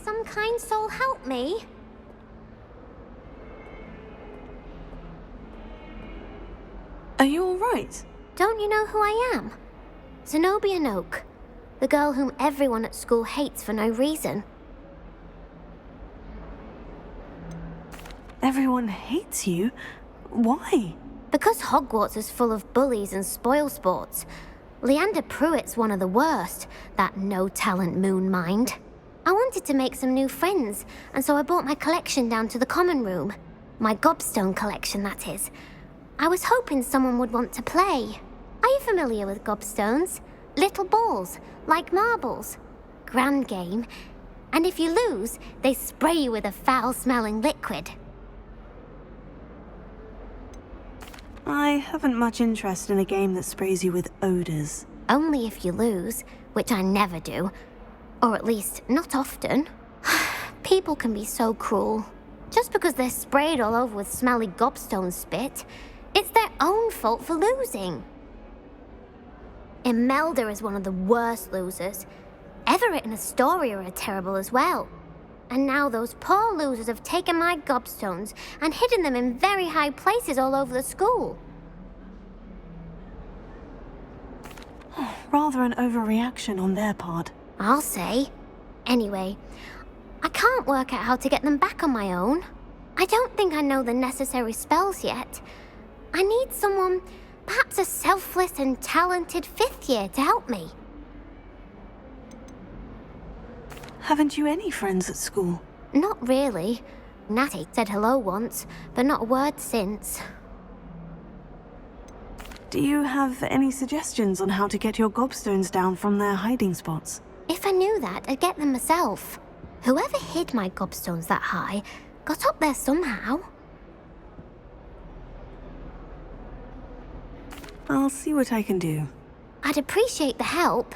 Some kind soul help me? Are you all right? Don't you know who I am? Zenobia Noak. The girl whom everyone at school hates for no reason. Everyone hates you? Why? Because Hogwarts is full of bullies and spoilsports. Leander Pruitt's one of the worst, that no-talent moon mind. I wanted to make some new friends, and so I brought my collection down to the common room. My gobstone collection, that is. I was hoping someone would want to play. Are you familiar with gobstones? Little balls, like marbles. Grand game. And if you lose, they spray you with a foul-smelling liquid. I haven't much interest in a game that sprays you with odors. Only if you lose, which I never do. Or at least, not often. People can be so cruel. Just because they're sprayed all over with smelly gobstone spit, it's their own fault for losing. Imelda is one of the worst losers. Everett and Astoria are terrible as well. And now those poor losers have taken my gobstones and hidden them in very high places all over the school. Rather an overreaction on their part. I'll say. Anyway, I can't work out how to get them back on my own. I don't think I know the necessary spells yet. I need someone, perhaps a selfless and talented 5th year to help me. Haven't you any friends at school? Not really. Natty said hello once, but not a word since. Do you have any suggestions on how to get your gobstones down from their hiding spots? If I knew that, I'd get them myself. Whoever hid my gobstones that high got up there somehow. I'll see what I can do. I'd appreciate the help.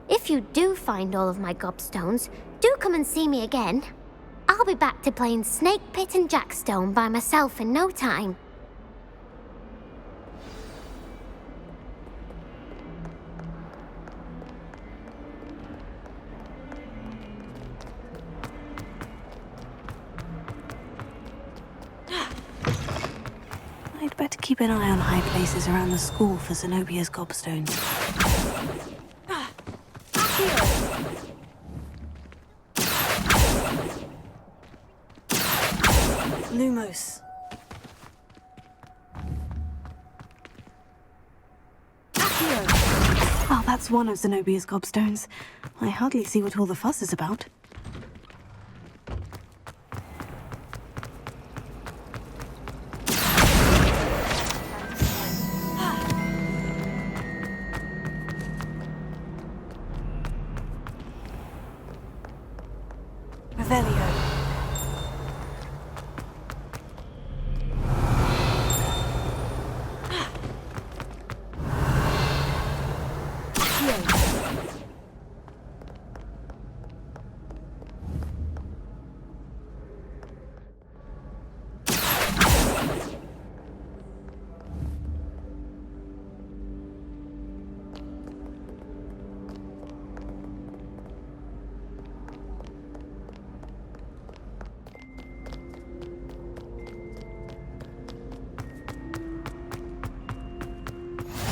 If you do find all of my gobstones, do come and see me again. I'll be back to playing Snake Pit and Jackstone by myself in no time. I'd better keep an eye on high places around the school for Zenobia's gobstones. Lumos. Oh, that's one of Zenobia's gobstones. I hardly see what all the fuss is about. Revelio.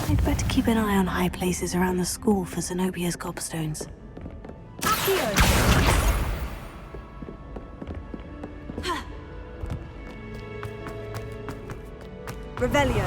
I'd better keep an eye on high places around the school for Zenobia's gobstones. Revelio.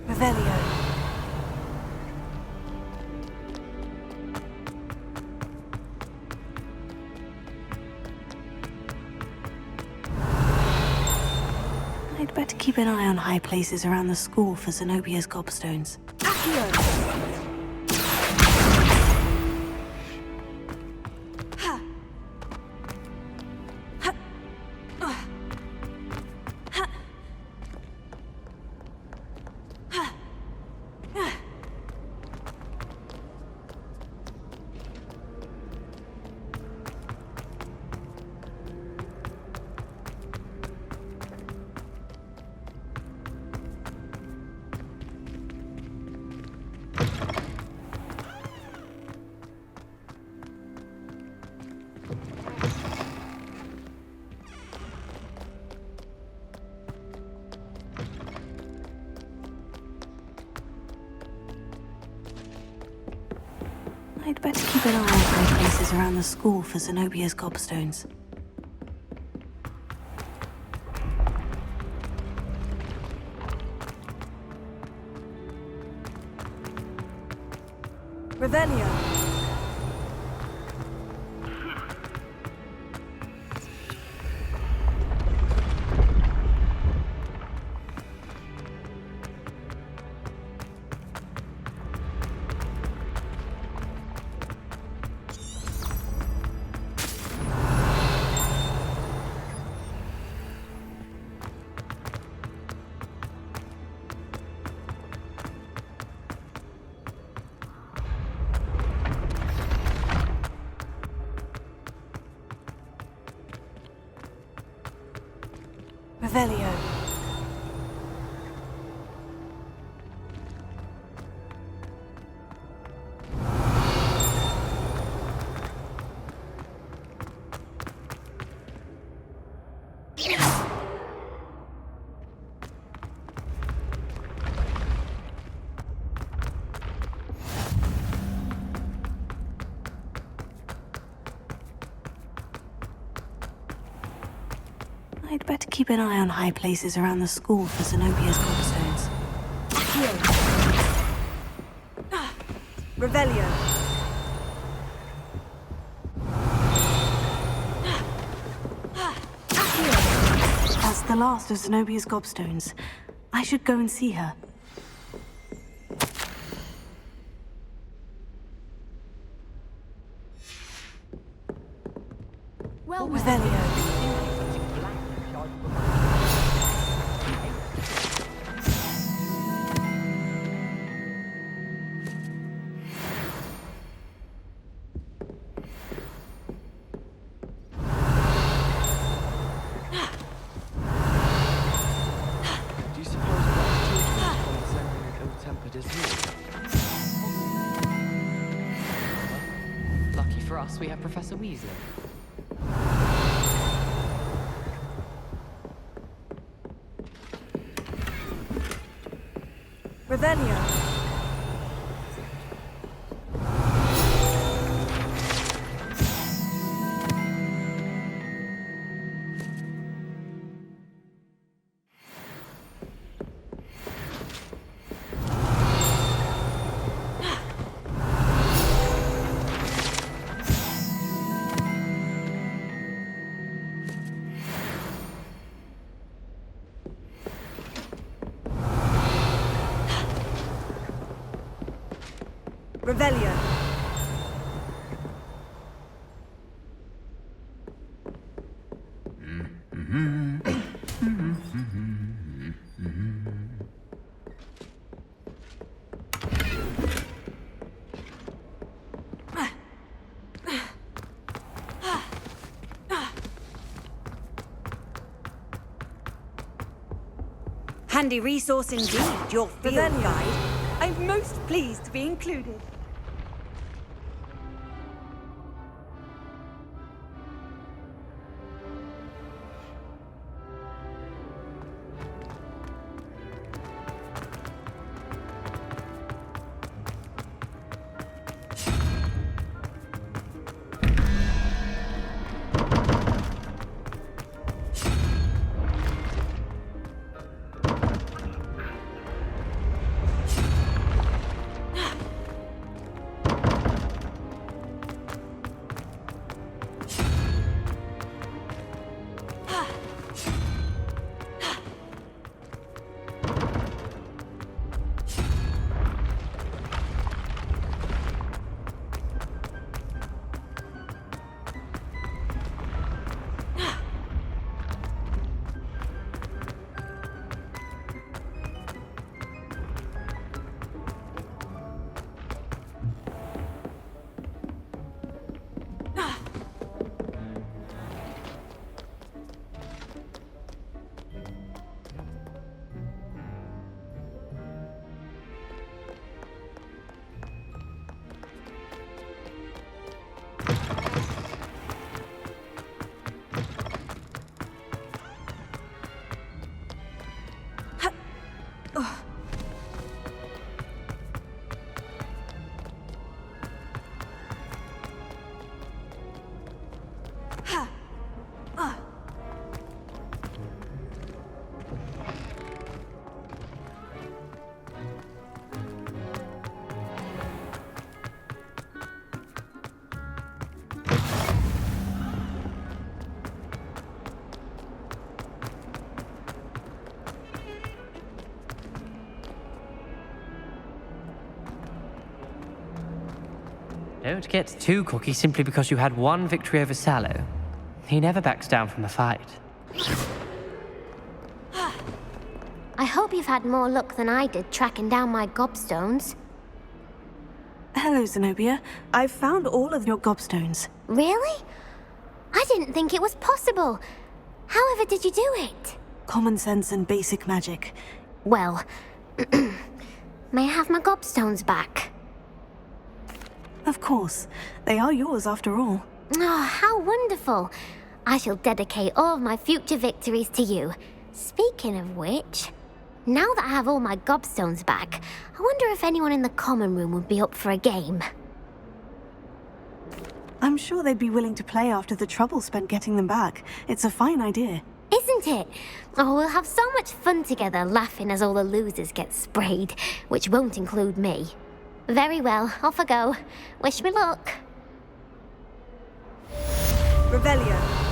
Revelio. I'd better keep an eye on high places around the school for Zenobia's gobstones. I'd better keep an eye on high places around the school for Zenobia's gobstones. Revelio. Revelio. I'd better keep an eye on high places around the school for Zenobia's gobstones. Revelio. That's the last of Zenobia's gobstones. I should go and see her. Well, Revelio. Lucky for us, we have Professor Weasley. Revelio. Revelio. Handy resource indeed, your field Revelio. guide. I'm most pleased to be included. Don't get too cocky simply because you had one victory over Sallow. He never backs down from a fight. I hope you've had more luck than I did tracking down my gobstones. Hello, Zenobia. I've found all of your gobstones. Really? I didn't think it was possible. However did you do it? Common sense and basic magic. Well, may I have my gobstones back? Of course. They are yours after all. Oh, how wonderful. I shall dedicate all of my future victories to you. Speaking of which, now that I have all my gobstones back, I wonder if anyone in the common room would be up for a game. I'm sure they'd be willing to play after the trouble spent getting them back. It's a fine idea. Isn't it? Oh, we'll have so much fun together laughing as all the losers get sprayed, which won't include me. Very well, off I go. Wish me luck. Revelio.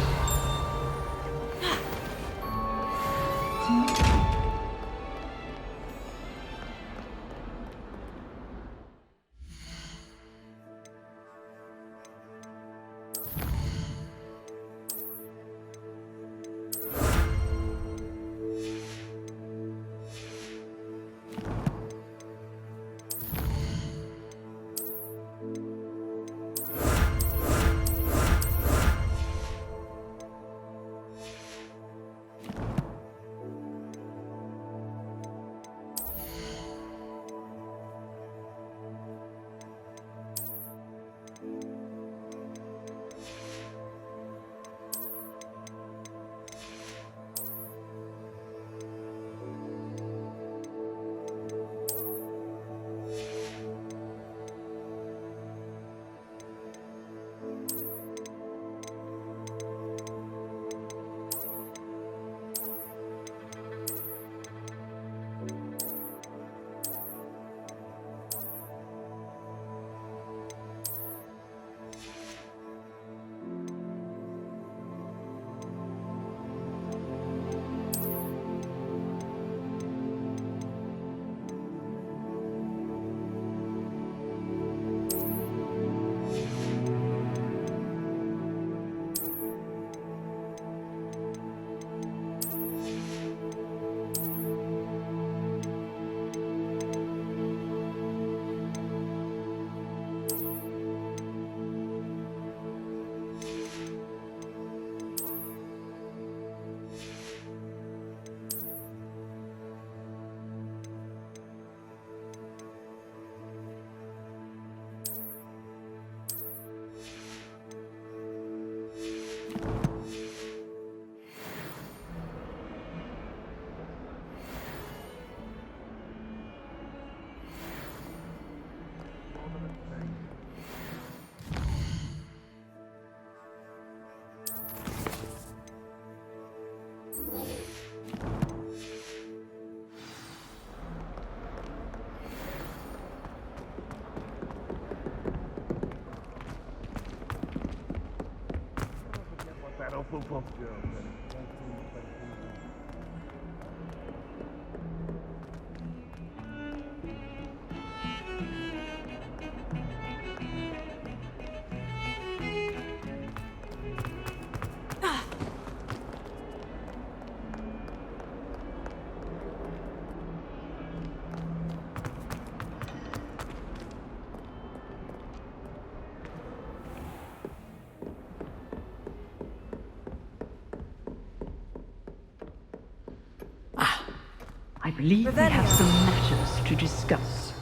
I believe we have some matters to discuss.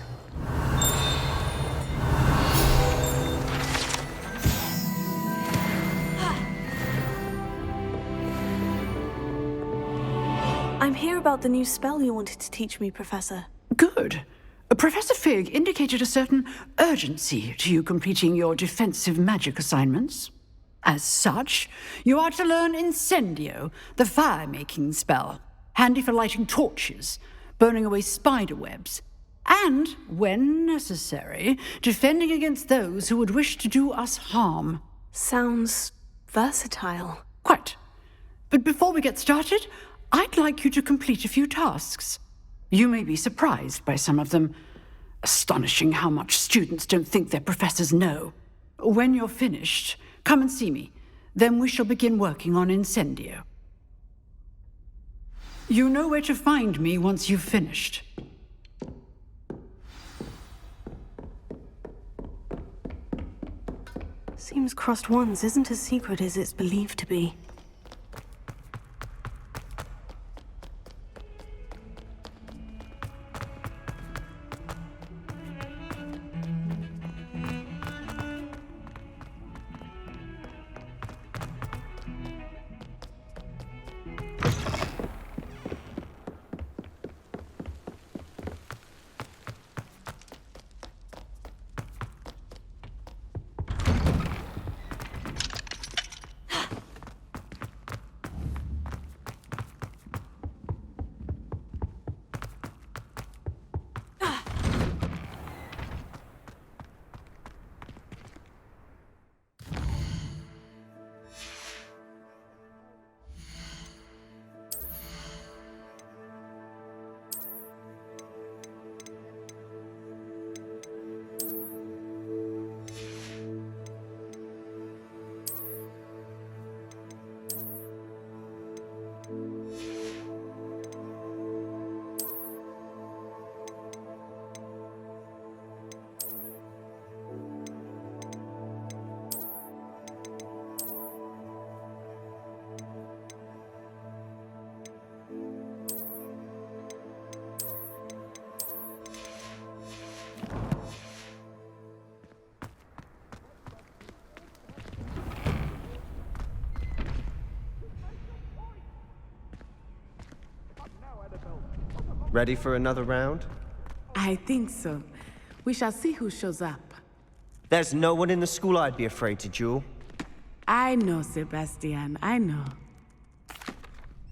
I'm here about the new spell you wanted to teach me, Professor. Good. Professor Fig indicated a certain urgency to you completing your defensive magic assignments. As such, you are to learn Incendio, the fire-making spell, handy for lighting torches, burning away spider webs, and, when necessary, defending against those who would wish to do us harm. Sounds versatile. Quite. But before we get started, I'd like you to complete a few tasks. You may be surprised by some of them. Astonishing how much students don't think their professors know. When you're finished, come and see me. Then we shall begin working on Incendio. You know where to find me once you've finished. Seems Crossed Wands isn't as secret as it's believed to be. Ready for another round? I think so. We shall see who shows up. There's no one in the school I'd be afraid to duel. I know, Sebastian, I know.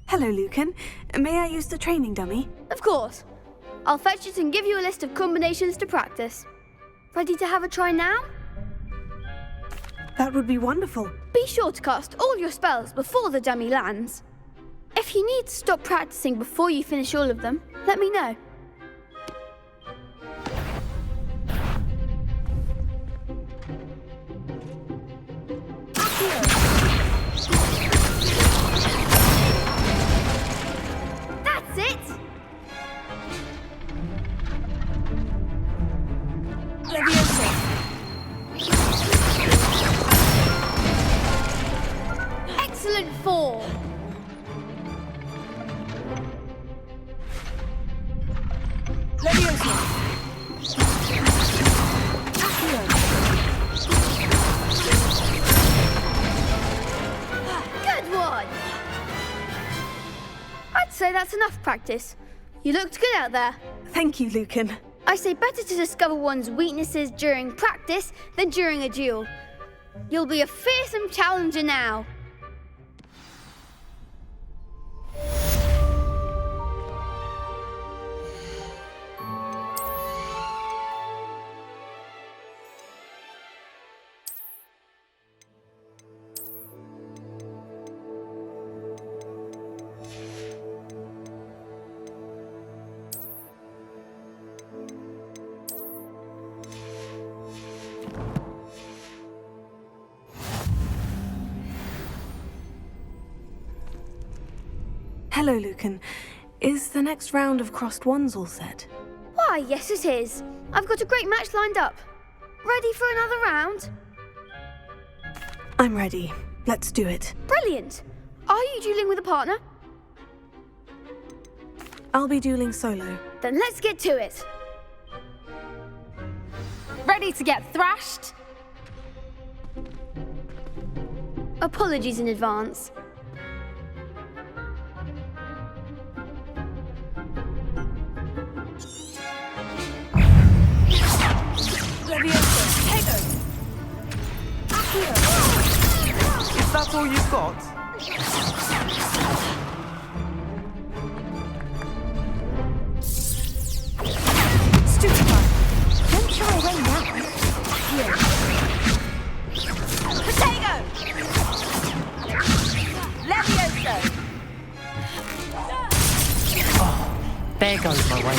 Hello, Lucan. May I use the training dummy? Of course. I'll fetch it and give you a list of combinations to practice. Ready to have a try now? That would be wonderful. Be sure to cast all your spells before the dummy lands. If you need to stop practicing before you finish all of them, let me know. That's it! Excellent form! Good one! I'd say that's enough practice. You looked good out there. Thank you, Lucan. I say better to discover one's weaknesses during practice than during a duel. You'll be a fearsome challenger now. Hello, Lucan. Is the next round of Crossed Wands all set? Why, yes it is. I've got a great match lined up. Ready for another round? I'm ready. Let's do it. Brilliant. Are you dueling with a partner? I'll be dueling solo. Then let's get to it. Ready to get thrashed? Apologies in advance. Is that all you've got? Stupefy! Don't shy away now. Here. Potato! Levioso! Oh, there goes my way.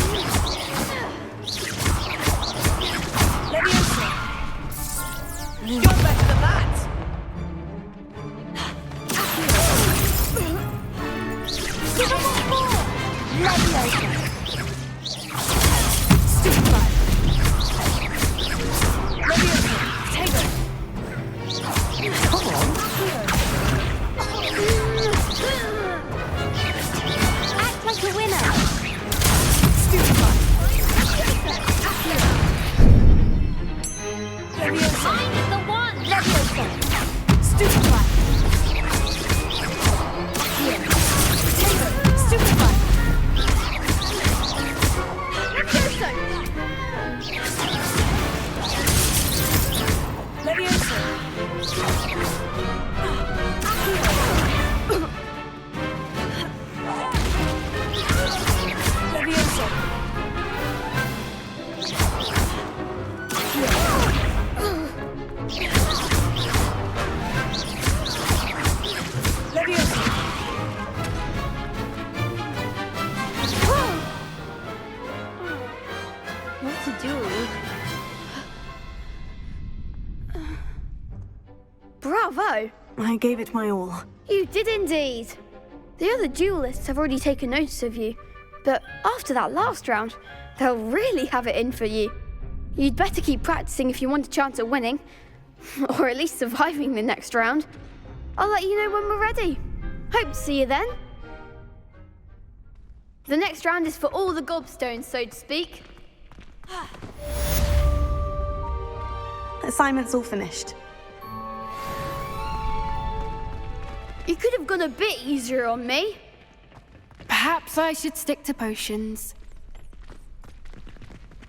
You're better than that! Give him one more! Leviosa! Stupefy! Leviosa! Take it! Come on! Act like a winner! Stupefy! Leviosa! I'm the one! Leviosa! Stupefy! Stupefy! Leviosa! Leviosa! Leviosa! What to do? Bravo! I gave it my all. You did indeed. The other duelists have already taken notice of you, but after that last round, they'll really have it in for you. You'd better keep practicing if you want a chance at winning, or at least surviving the next round. I'll let you know when we're ready. Hope to see you then. The next round is for all the gobstones, so to speak. Assignment's all finished. You could have gone a bit easier on me. Perhaps I should stick to potions.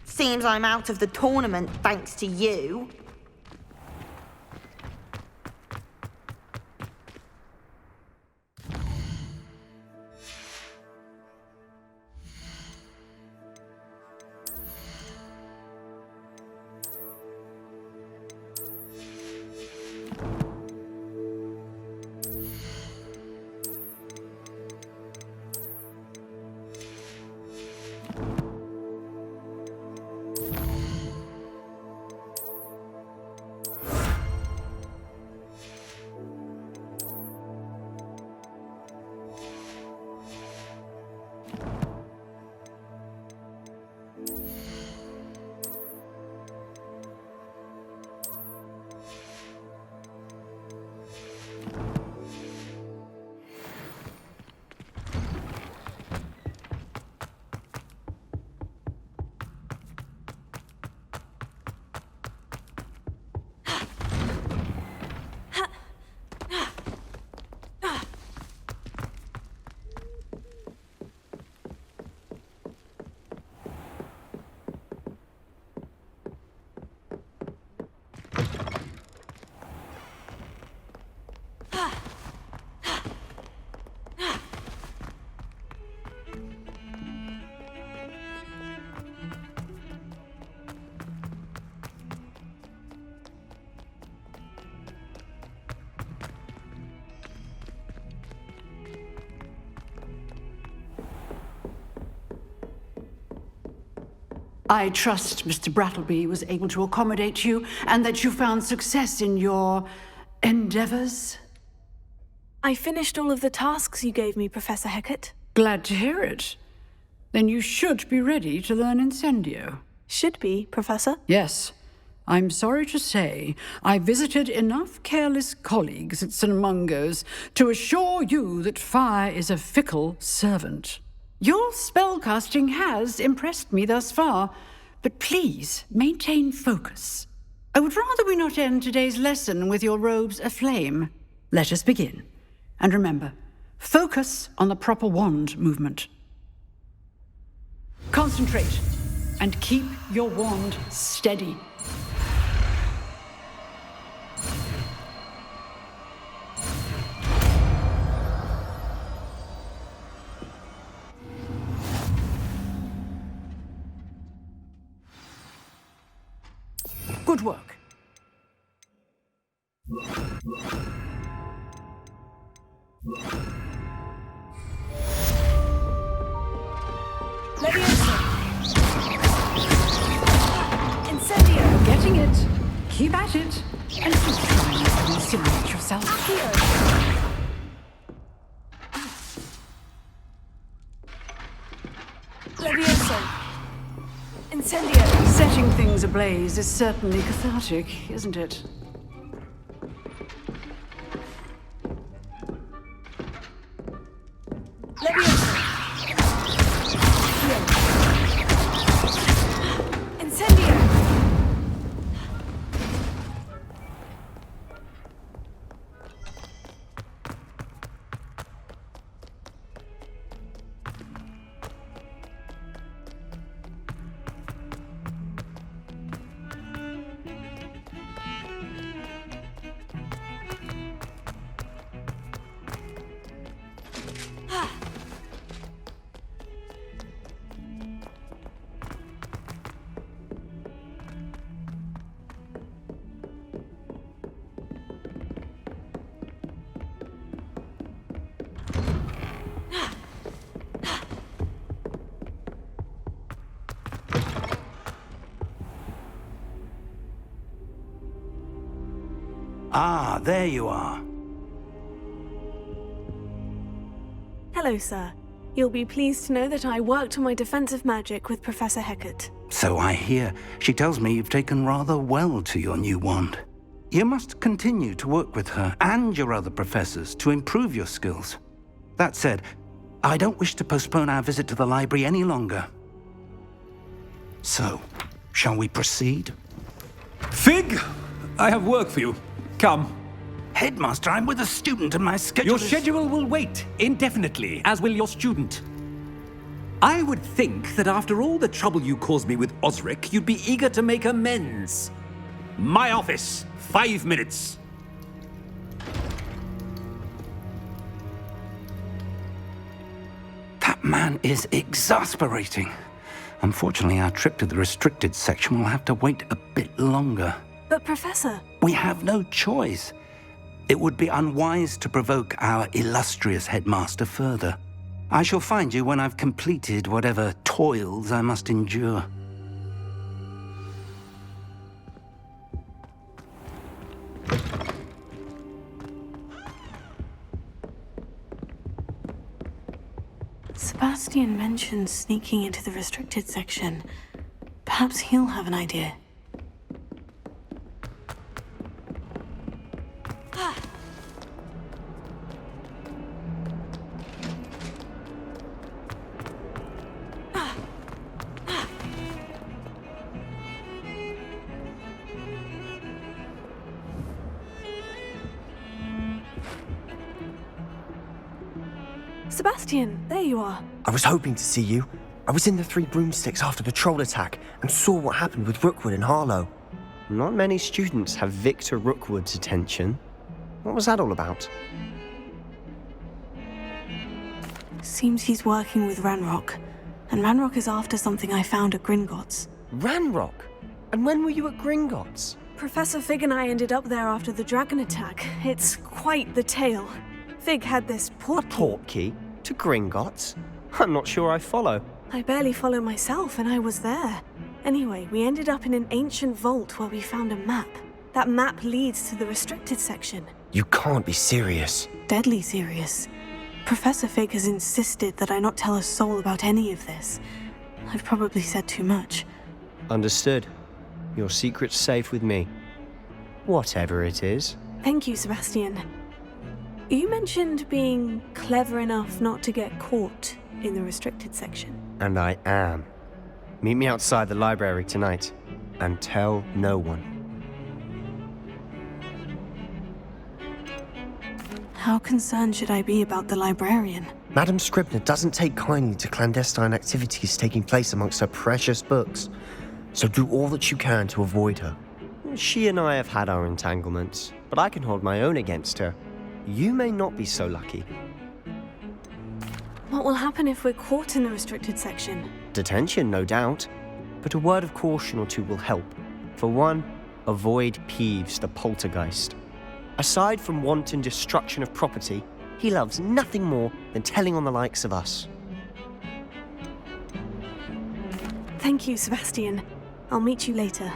Seems I'm out of the tournament thanks to you. I trust Mr. Brattleby was able to accommodate you and that you found success in your endeavors. I finished all of the tasks you gave me, Professor Hecat. Glad to hear it. Then you should be ready to learn Incendio. Should be, Professor? Yes. I'm sorry to say, I visited enough careless colleagues at St. Mungo's to assure you that fire is a fickle servant. Your spellcasting has impressed me thus far, but please maintain focus. I would rather we not end today's lesson with your robes aflame. Let us begin. And remember, focus on the proper wand movement. Concentrate and keep your wand steady. Good work. Leviosa! Incendio! Getting it. Keep at it. And keep trying not to insinuate yourself. Levioso. Incendio. Setting things ablaze is certainly cathartic, isn't it? Levioso. Incendio. Ah, there you are. Hello, sir. You'll be pleased to know that I worked on my defensive magic with Professor Hecat. So I hear. She tells me you've taken rather well to your new wand. You must continue to work with her and your other professors to improve your skills. That said, I don't wish to postpone our visit to the library any longer. So, shall we proceed? Fig, I have work for you. Come. Headmaster, I'm with a student and my schedule Your schedule will wait indefinitely, as will your student. I would think that after all the trouble you caused me with Osric, you'd be eager to make amends. My office, 5 minutes. That man is exasperating. Unfortunately, our trip to the restricted section will have to wait a bit longer. But, Professor... We have no choice. It would be unwise to provoke our illustrious headmaster further. I shall find you when I've completed whatever toils I must endure. Sebastian mentioned sneaking into the restricted section. Perhaps he'll have an idea. Sebastian, there you are. I was hoping to see you. I was in the Three Broomsticks after the troll attack and saw what happened with Rookwood and Harlow. Not many students have Victor Rookwood's attention. What was that all about? Seems he's working with Ranrock. And Ranrock is after something I found at Gringotts. Ranrock? And when were you at Gringotts? Professor Fig and I ended up there after the dragon attack. It's quite the tale. Fig had this portkey. A portkey? To Gringotts? I'm not sure I follow. I barely follow myself, and I was there. Anyway, we ended up in an ancient vault where we found a map. That map leads to the restricted section. You can't be serious. Deadly serious. Professor Fig has insisted that I not tell a soul about any of this. I've probably said too much. Understood. Your secret's safe with me. Whatever it is. Thank you, Sebastian. You mentioned being clever enough not to get caught in the restricted section. And I am. Meet me outside the library tonight, and tell no one. How concerned should I be about the librarian? Madam Scribner doesn't take kindly to clandestine activities taking place amongst her precious books, so do all that you can to avoid her. She and I have had our entanglements, but I can hold my own against her. You may not be so lucky. What will happen if we're caught in the restricted section? Detention, no doubt. But a word of caution or two will help. For one, avoid Peeves, the poltergeist. Aside from wanton destruction of property, he loves nothing more than telling on the likes of us. Thank you, Sebastian. I'll meet you later.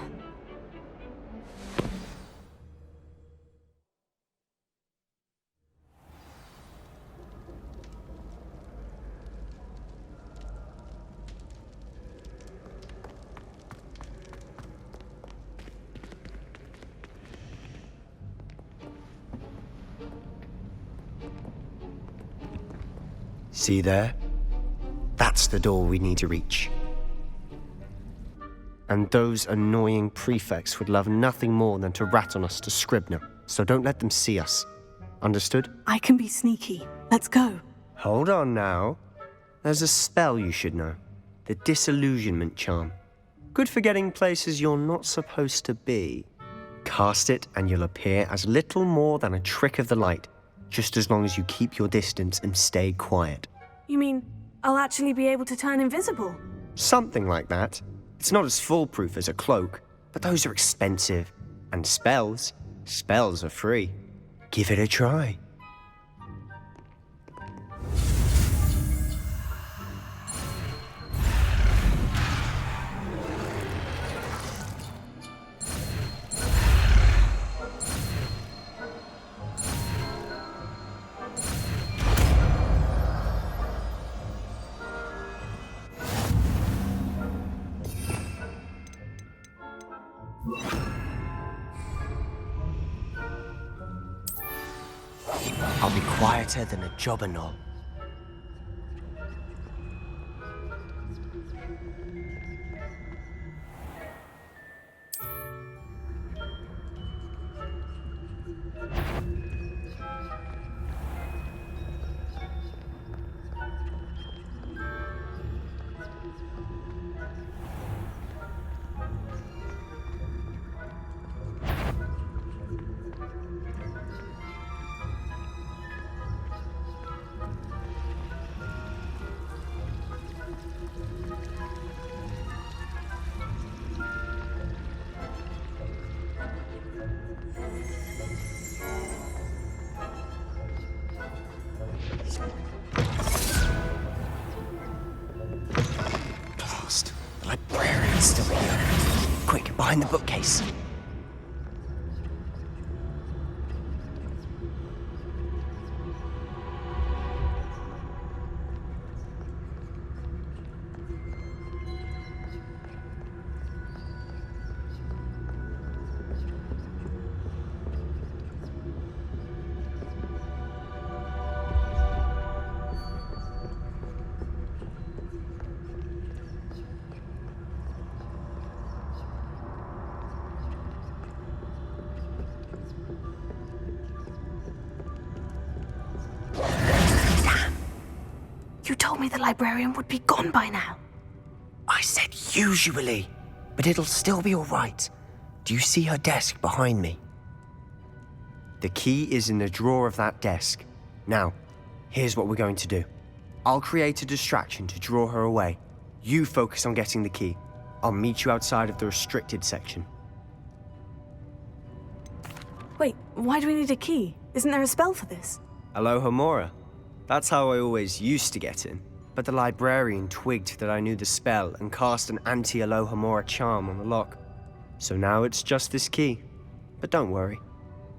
See there? That's the door we need to reach. And those annoying prefects would love nothing more than to rat on us to Scribner, so don't let them see us. Understood? I can be sneaky. Let's go. Hold on now. There's a spell you should know. The Disillusionment Charm. Good for getting places you're not supposed to be. Cast it and you'll appear as little more than a trick of the light, just as long as you keep your distance and stay quiet. You mean I'll actually be able to turn invisible? Something like that. It's not as foolproof as a cloak, but those are expensive. And spells are free. Give it a try. I'll be quieter than a jobberknoll. Blast. The librarian's still here. Quick, behind the bookcase. You told me the librarian would be gone by now. I said usually, but it'll still be all right. Do you see her desk behind me? The key is in the drawer of that desk. Now, here's what we're going to do. I'll create a distraction to draw her away. You focus on getting the key. I'll meet you outside of the restricted section. Wait, why do we need a key? Isn't there a spell for this? Alohomora. That's how I always used to get in. But the librarian twigged that I knew the spell and cast an anti-Alohomora charm on the lock. So now it's just this key. But don't worry.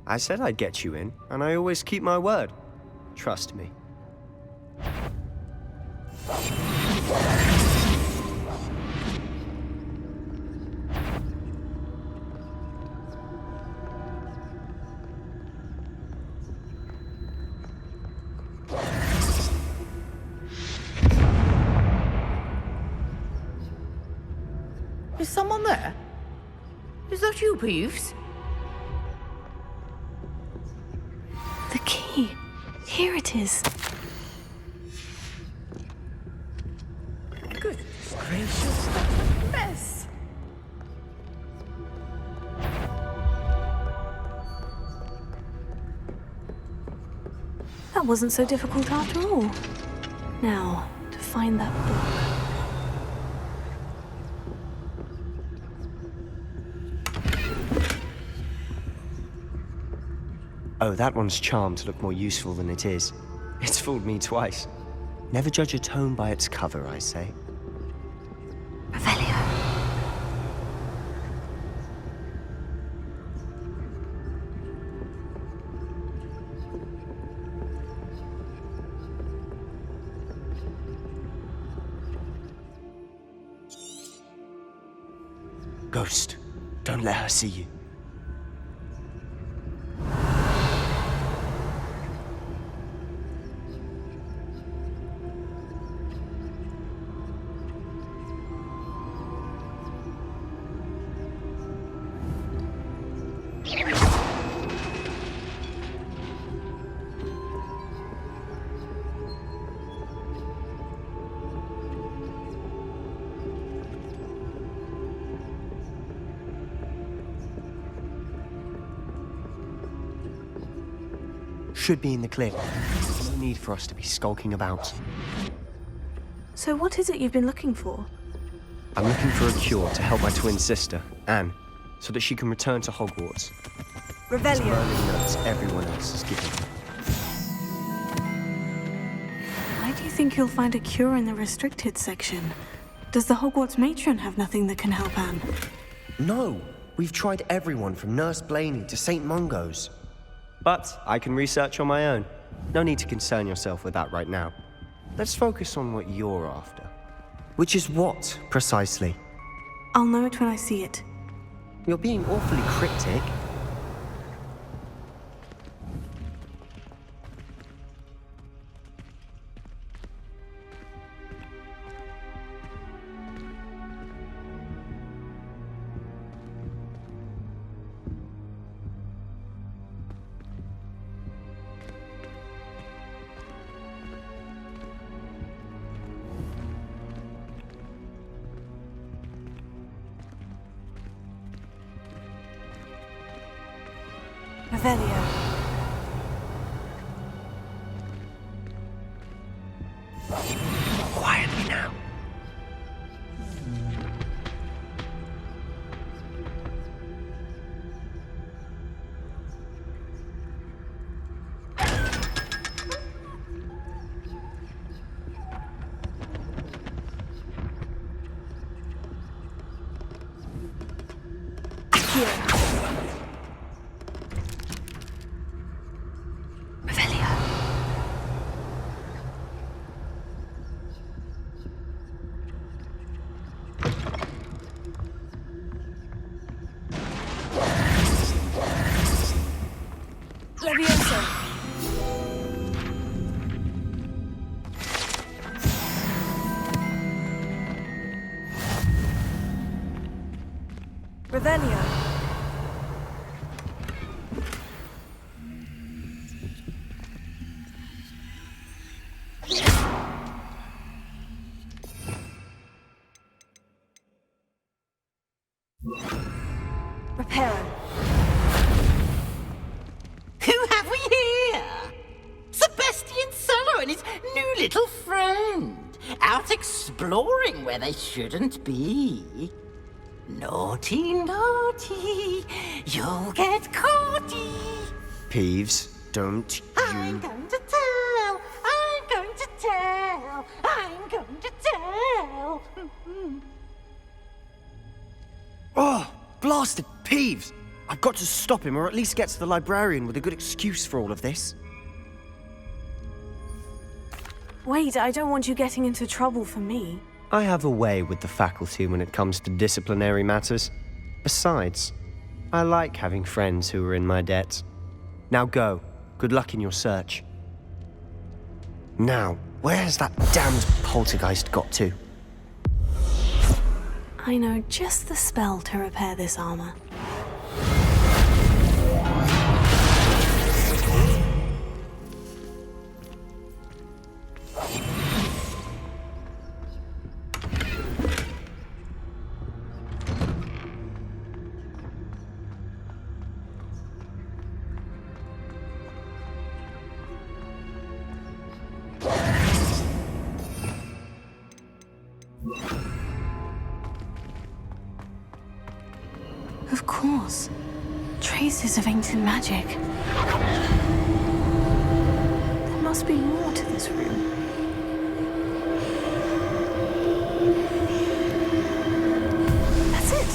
I said I'd get you in, and I always keep my word. Trust me. Is someone there? Is that you, Peeves? The key. Here it is. Goodness gracious, that's a mess. That wasn't so difficult after all. Now, to find that book. Oh, that one's charmed to look more useful than it is. It's fooled me twice. Never judge a tome by its cover, I say. Revelio. Ghost, don't let her see you. should be in the clear. There's no need for us to be skulking about. So what is it you've been looking for? I'm looking for a cure to help my twin sister, Anne, so that she can return to Hogwarts. Revelio. Merlin knows everyone else is giving. Why do you think you'll find a cure in the restricted section? Does the Hogwarts matron have nothing that can help Anne? No, we've tried everyone from Nurse Blaney to St. Mungo's. But I can research on my own. No need to concern yourself with that right now. Let's focus on what you're after. Which is what, precisely? I'll know it when I see it. You're being awfully cryptic. Revelio. Quietly now. Revelio. Reparo. Who have we here? Sebastian Solo and his new little friend, out exploring where they shouldn't be. Naughty, naughty, you'll get caughty. Peeves, don't I'm going to tell, I'm going to tell, I'm going to tell. Oh, blasted Peeves! I've got to stop him, or at least get to the librarian with a good excuse for all of this. Wait, I don't want you getting into trouble for me. I have a way with the faculty when it comes to disciplinary matters. Besides, I like having friends who are in my debt. Now go. Good luck in your search. Now, where's that damned poltergeist got to? I know just the spell to repair this armor. Of course. Traces of ancient magic. There must be more to this room. That's it.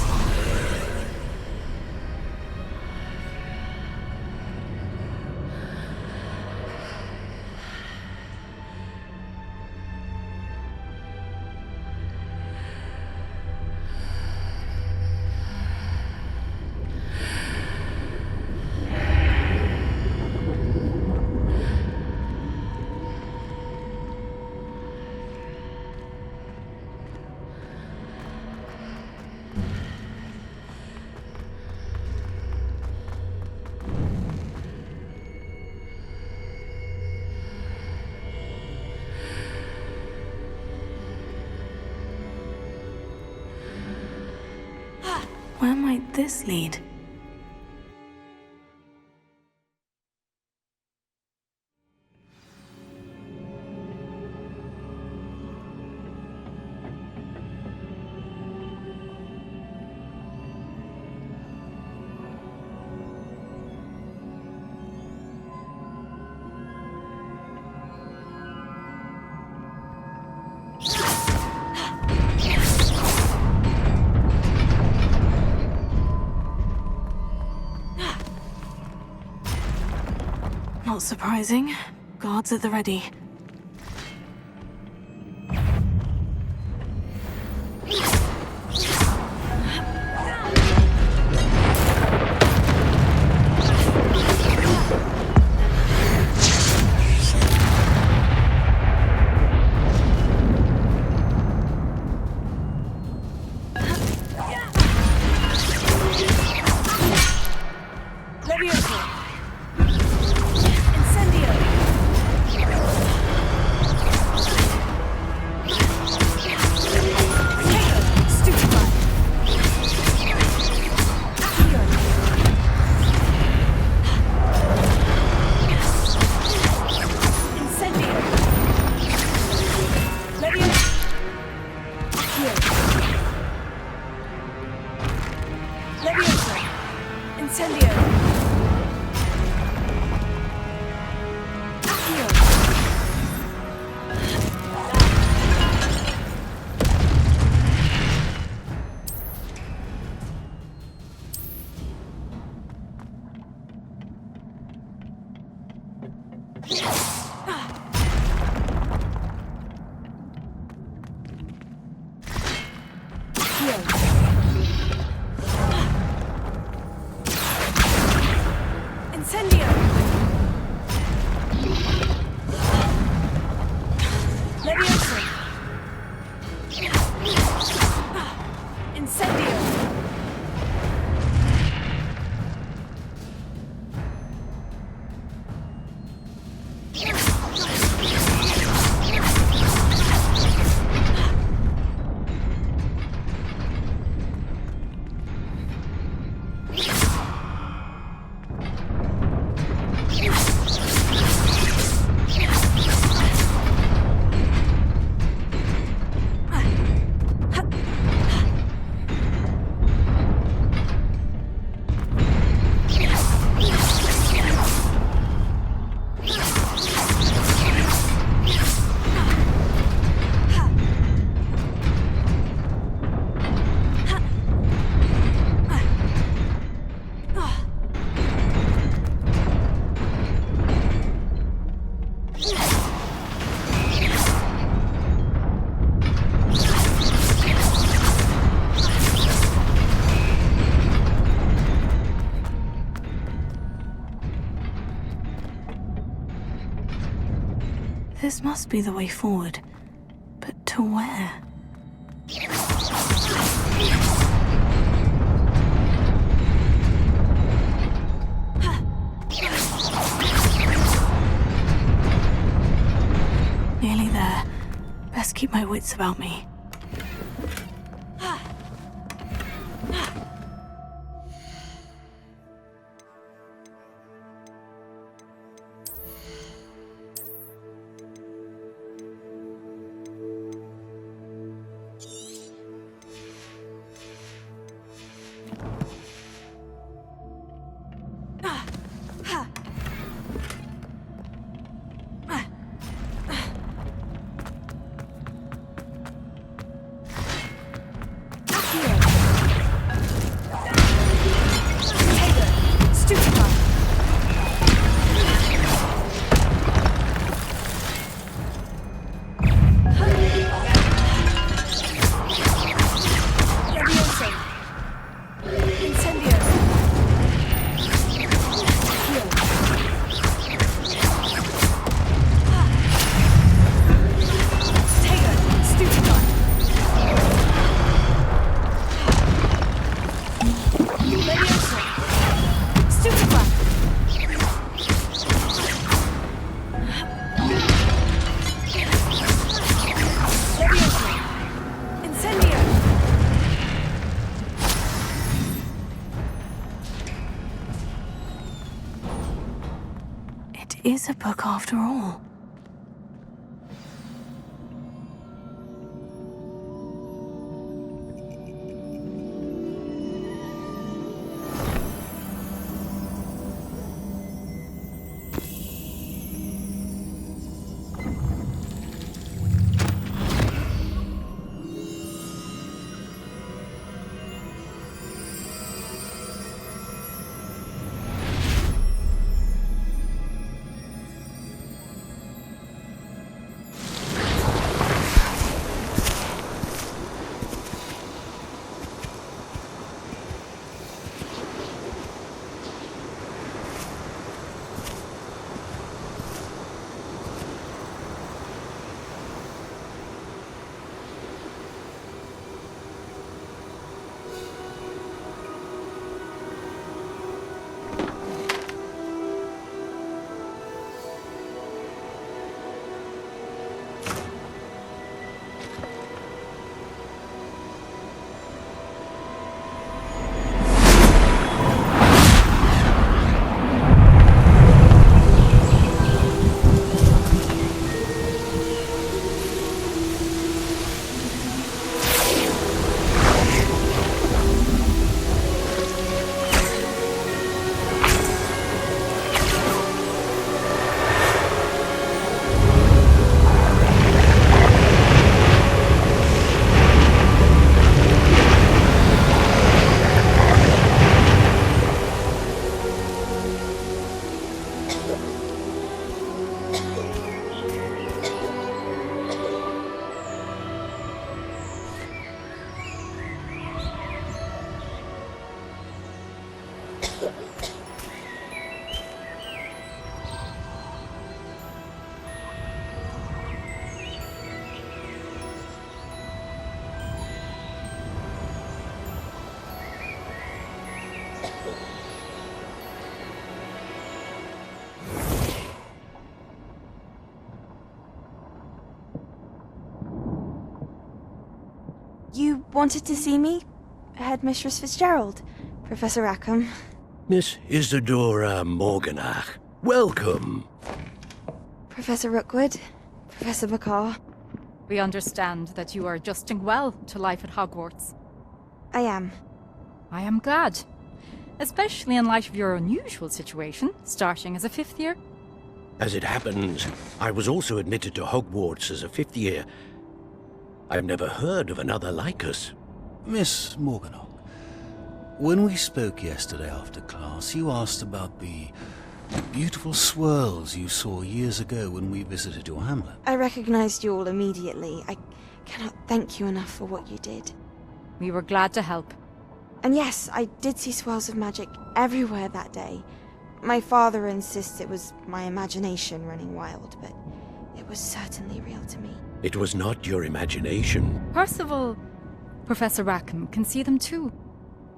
Where might this lead? Not surprising. Guards at the ready. This must be the way forward. But to where? Nearly there. Best keep my wits about me. Is a book after all. You wanted to see me? Headmistress Fitzgerald, Professor Rackham. Miss Isadora Morganach, welcome. Professor Rookwood, Professor McCaw. We understand that you are adjusting well to life at Hogwarts. I am. I am glad. Especially in light of your unusual situation, starting as a 5th year. As it happens, I was also admitted to Hogwarts as a 5th year. I've never heard of another like us. Miss Morganach, when we spoke yesterday after class, you asked about the beautiful swirls you saw years ago when we visited your hamlet. I recognized you all immediately. I cannot thank you enough for what you did. We were glad to help. And yes, I did see swirls of magic everywhere that day. My father insists it was my imagination running wild, but it was certainly real to me. It was not your imagination. Percival, Professor Rackham can see them too.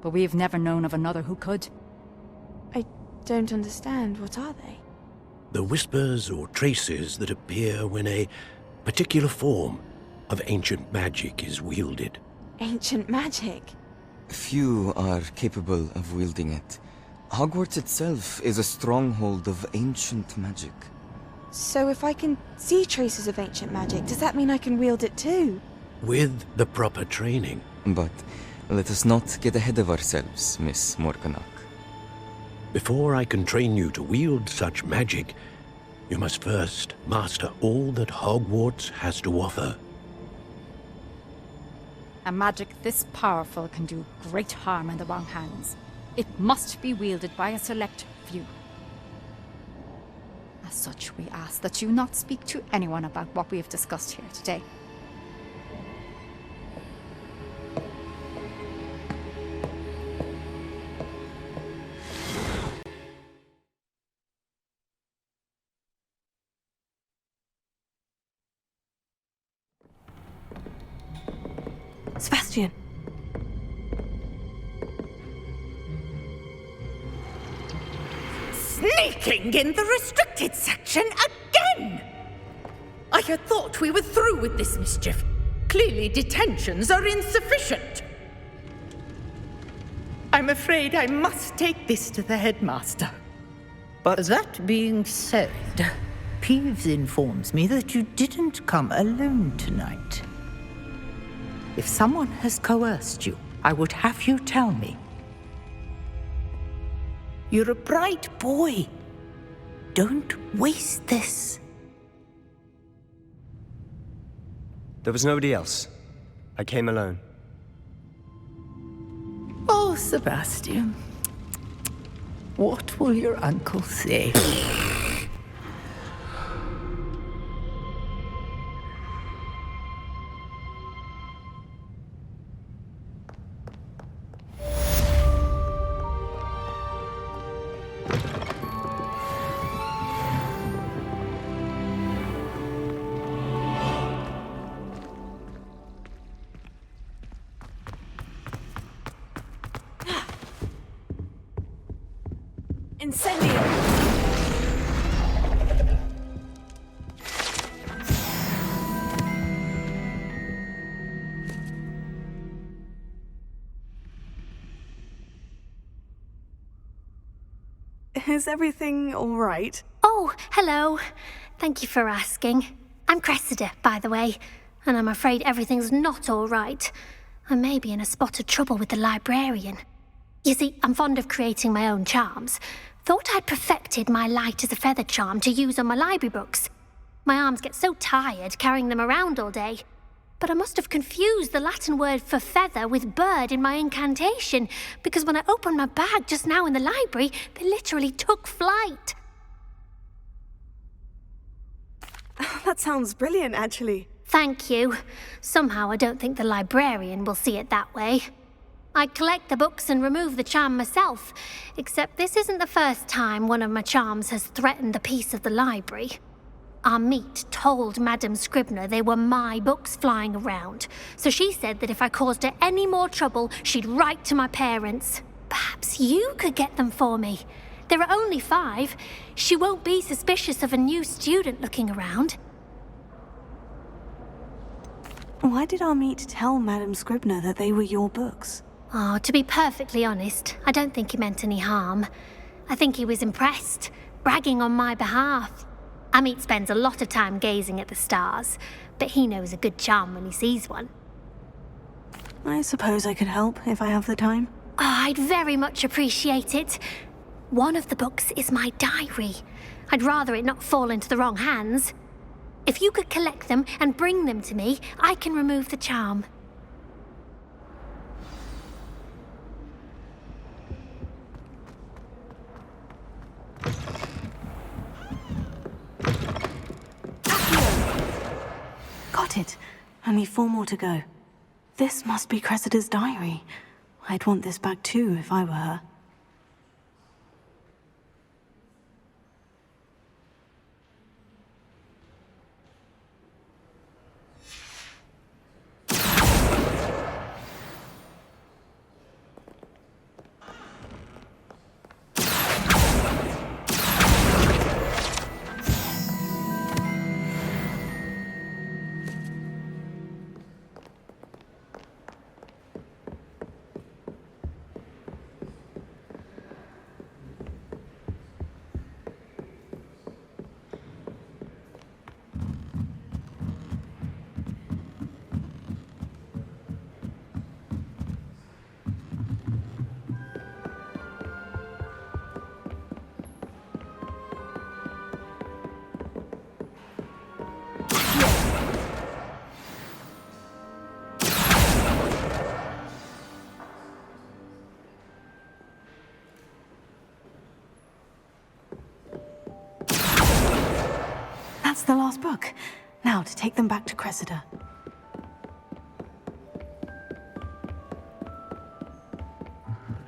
But we've never known of another who could. I don't understand. What are they? The whispers or traces that appear when a particular form of ancient magic is wielded. Ancient magic? Few are capable of wielding it. Hogwarts itself is a stronghold of ancient magic. So if I can see traces of ancient magic, does that mean I can wield it too? With the proper training. But let us not get ahead of ourselves, Miss Morganach. Before I can train you to wield such magic, you must first master all that Hogwarts has to offer. A magic this powerful can do great harm in the wrong hands. It must be wielded by a select few. As such, we ask that you not speak to anyone about what we have discussed here today. Sebastian. Sneaking in the restricted section again! I had thought we were through with this mischief. Clearly detentions are insufficient. I'm afraid I must take this to the headmaster. But that being said, Peeves informs me that you didn't come alone tonight. If someone has coerced you, I would have you tell me. You're a bright boy. Don't waste this. There was nobody else. I came alone. Oh, Sebastian. What will your uncle say? Incendio! Is everything all right? Oh, hello. Thank you for asking. I'm Cressida, by the way, and I'm afraid everything's not all right. I may be in a spot of trouble with the librarian. You see, I'm fond of creating my own charms. Thought I'd perfected my light as a feather charm to use on my library books. My arms get so tired carrying them around all day. But I must have confused the Latin word for feather with bird in my incantation, because when I opened my bag just now in the library, they literally took flight. That sounds brilliant, actually. Thank you. Somehow I don't think the librarian will see it that way. I'd collect the books and remove the charm myself, except this isn't the first time one of my charms has threatened the peace of the library. Our meet told Madame Scribner they were my books flying around, so she said that if I caused her any more trouble, she'd write to my parents. Perhaps you could get them for me. There are only 5. She won't be suspicious of a new student looking around. Why did our meet tell Madame Scribner that they were your books? Oh, to be perfectly honest, I don't think he meant any harm. I think he was impressed, bragging on my behalf. Amit spends a lot of time gazing at the stars, but he knows a good charm when he sees one. I suppose I could help if I have the time. Oh, I'd very much appreciate it. One of the books is my diary. I'd rather it not fall into the wrong hands. If you could collect them and bring them to me, I can remove the charm. Got it. Only 4 more to go. This must be Cressida's diary. I'd want this back too if I were her. That's the last book. Now to take them back to Cressida.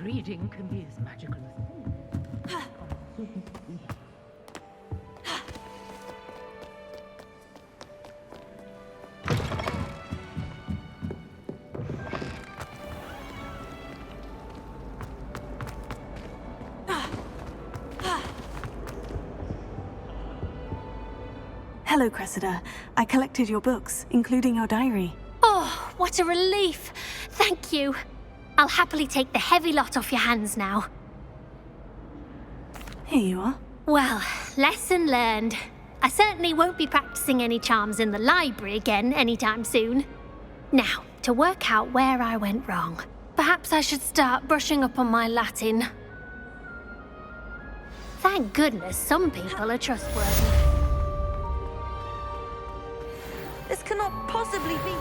Reading can be as magical as... Hello, Cressida. I collected your books, including your diary. Oh, what a relief. Thank you. I'll happily take the heavy lot off your hands now. Here you are. Well, lesson learned. I certainly won't be practicing any charms in the library again anytime soon. Now, to work out where I went wrong. Perhaps I should start brushing up on my Latin. Thank goodness some people are trustworthy. This cannot possibly be.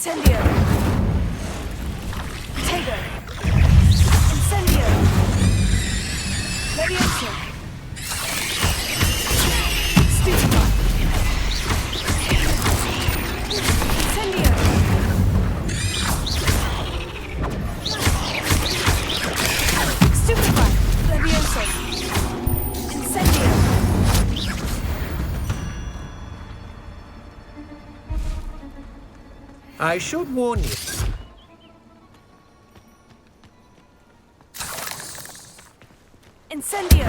Incendio. Potato. Incendio. Levioso. Stupefy. Incendio. Stupefy. Levioso. Incendio. I should warn you. Incendio.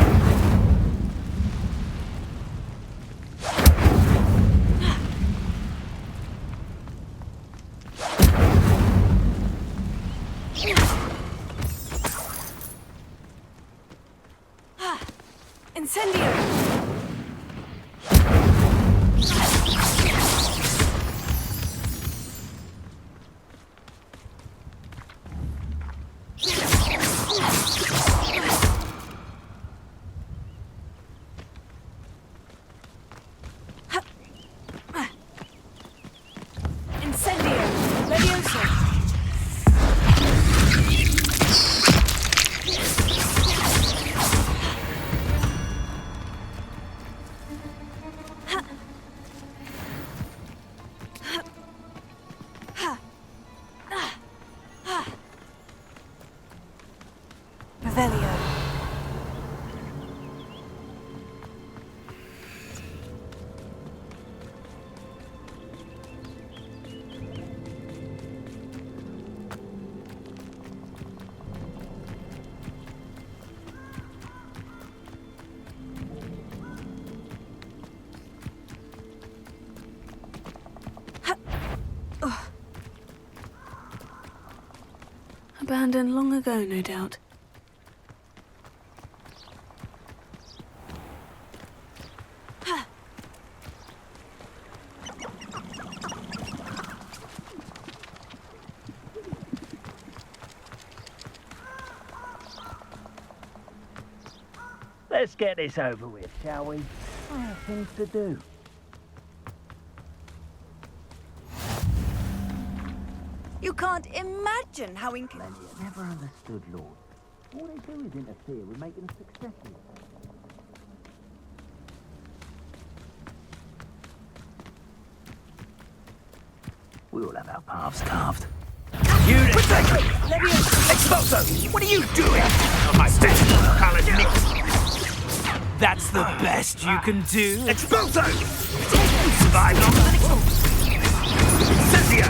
Incendio. Incendio. Levioso. Revelio. Abandoned long ago, no doubt. Let's get this over with, shall we? I have things to do. You can't imagine how Plenty I never understood, Lord. All they do is interfere with making a success of it. We all have our paths carved. You Potato! Exboxo! What are you doing? On my best coloured mix. That's the best you can do. Exboxo! Survive longer than Incendio!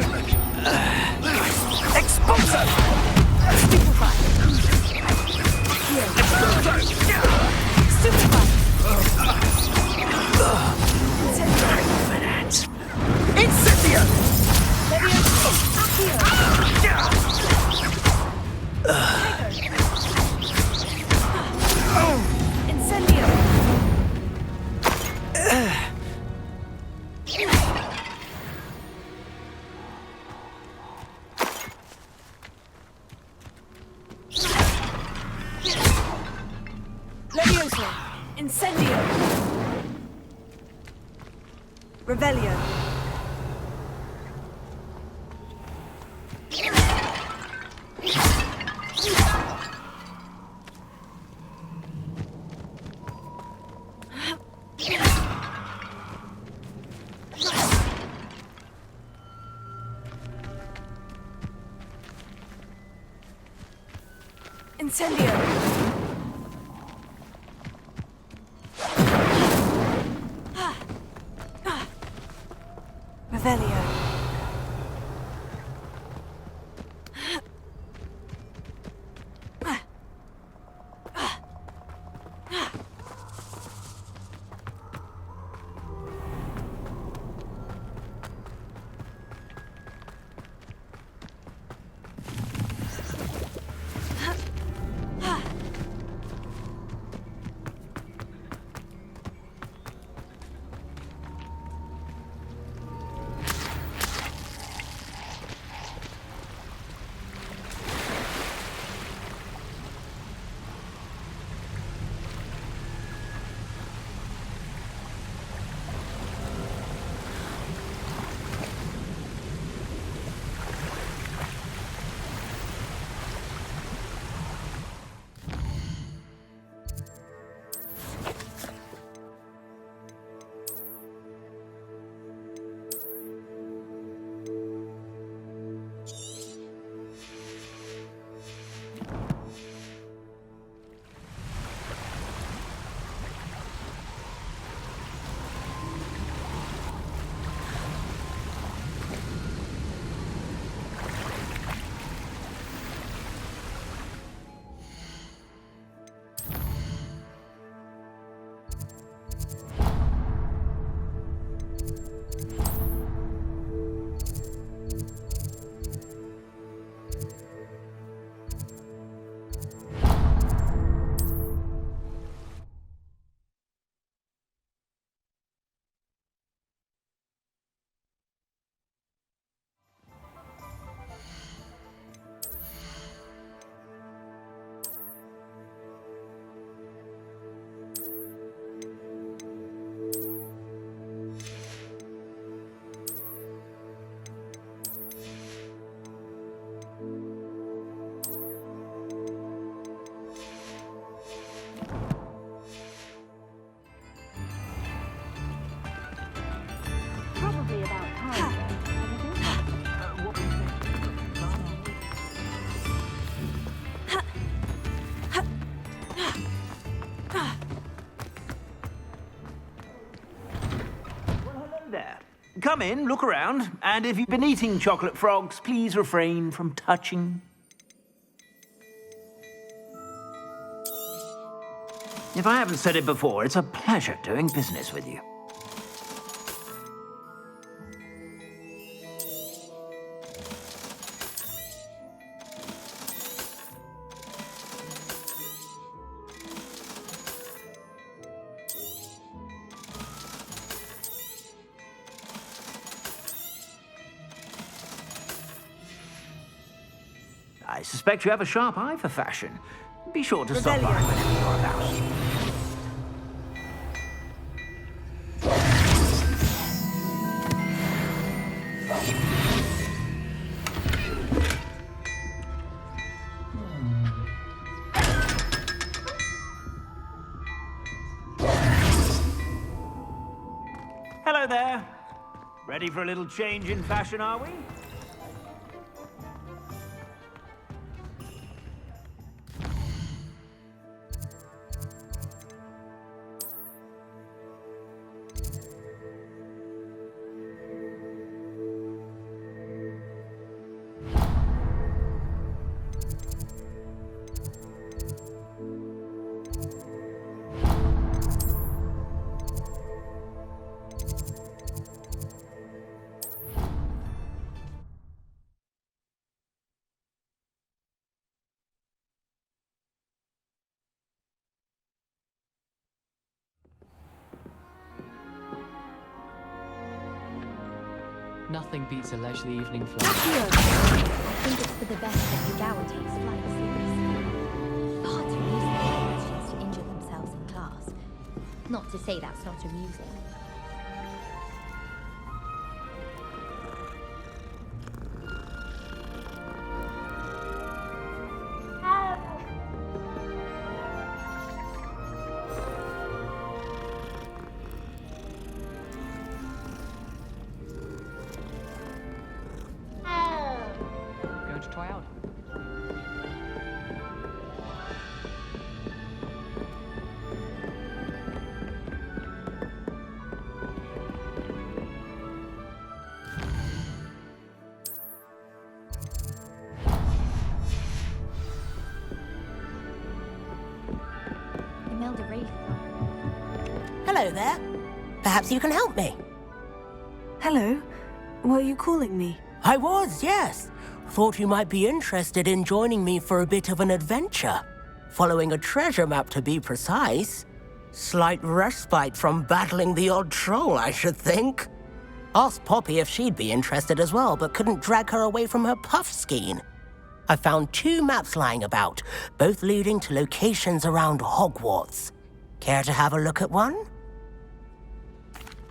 Expulso! Stupefy! Expulso! Stupefy! Incendio! Incendio! Levioso! Incendio! Revelio! Incendio! Revelio. come in, look around, and if you've been eating chocolate frogs, please refrain from touching. If I haven't said it before, it's a pleasure doing business with you. I suspect you have a sharp eye for fashion. Be sure to stop by whenever you're about. Hello there. Ready for a little change in fashion, are we? Nothing beats a leisurely evening flight. I think it's for the best that Yogawa takes flight seriously. Far too easy for students to injure themselves in class. Not to say that's not amusing. Going to try out. Imelda Wraith. Hello there. Perhaps you can help me. Hello. Were you calling me? I was, yes. Thought you might be interested in joining me for a bit of an adventure. Following a treasure map, to be precise. Slight respite from battling the odd troll, I should think. Asked Poppy if she'd be interested as well, but couldn't drag her away from her puff skein. I found 2 maps lying about, both leading to locations around Hogwarts. Care to have a look at one?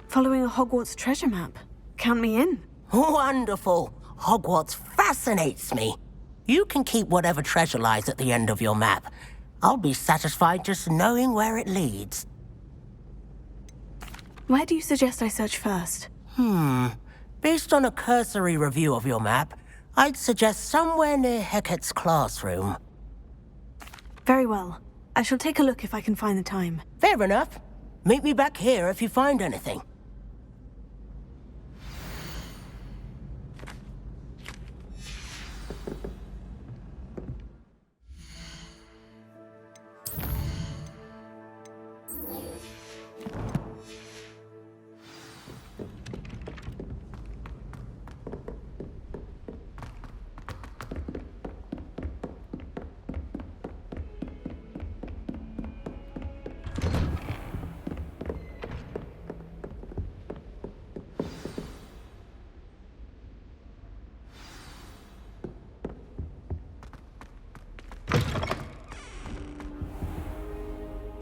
Following a Hogwarts treasure map. Count me in. Wonderful. Hogwarts fascinates me. You can keep whatever treasure lies at the end of your map. I'll be satisfied just knowing where it leads. Where do you suggest I search first? Based on a cursory review of your map, I'd suggest somewhere near Hecat's classroom. Very well. I shall take a look if I can find the time. Fair enough. Meet me back here if you find anything.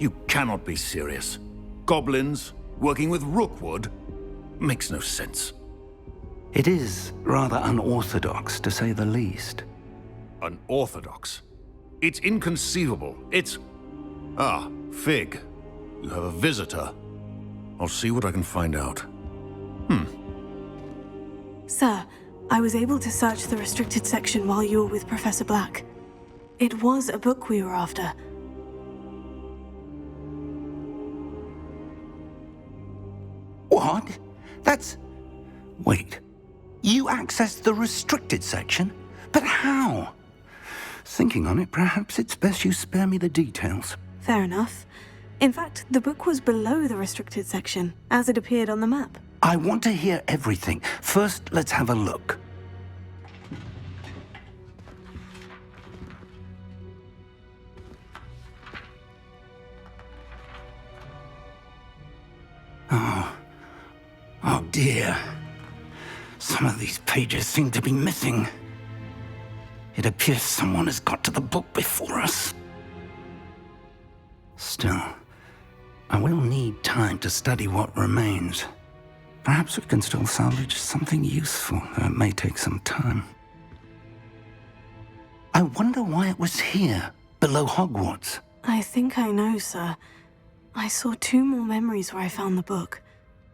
You cannot be serious. Goblins working with Rookwood? Makes no sense. It is rather unorthodox, to say the least. Unorthodox? It's inconceivable. It's... Ah, Fig. You have a visitor. I'll see what I can find out. Sir, I was able to search the restricted section while you were with Professor Black. It was a book we were after. What? That's... Wait, you accessed the restricted section? But how? Thinking on it, perhaps it's best you spare me the details. Fair enough. In fact, the book was below the restricted section, as it appeared on the map. I want to hear everything. First, let's have a look. Oh dear. Some of these pages seem to be missing. It appears someone has got to the book before us. Still, I will need time to study what remains. Perhaps we can still salvage something useful, though it may take some time. I wonder why it was here, below Hogwarts. I think I know, sir. I saw 2 more memories where I found the book.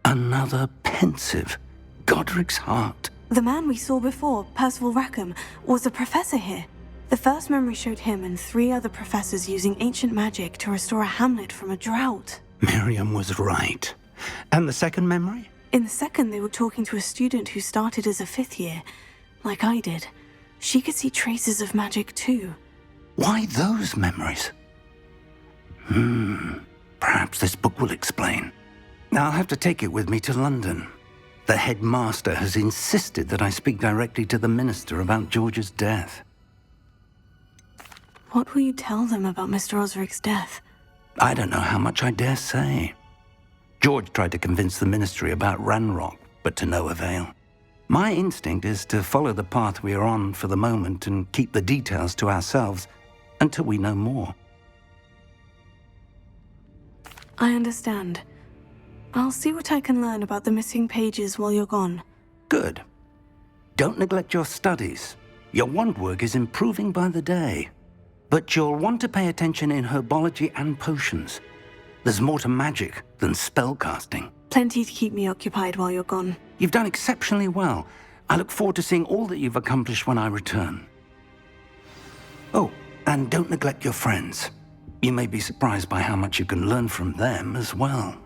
Another pensive. Godric's heart. The man we saw before, Percival Rackham, was a professor here. The first memory showed him and 3 other professors using ancient magic to restore a hamlet from a drought. Miriam was right. And the second memory? In the second, they were talking to a student who started as a 5th year, like I did. She could see traces of magic too. Why those memories? Perhaps this book will explain. I'll have to take it with me to London. The headmaster has insisted that I speak directly to the minister about George's death. What will you tell them about Mr. Osric's death? I don't know how much I dare say. George tried to convince the ministry about Ranrock, but to no avail. My instinct is to follow the path we are on for the moment and keep the details to ourselves until we know more. I understand. I'll see what I can learn about the missing pages while you're gone. Good. Don't neglect your studies. Your wand work is improving by the day. But you'll want to pay attention in herbology and potions. There's more to magic than spellcasting. Plenty to keep me occupied while you're gone. You've done exceptionally well. I look forward to seeing all that you've accomplished when I return. Oh, and don't neglect your friends. You may be surprised by how much you can learn from them as well.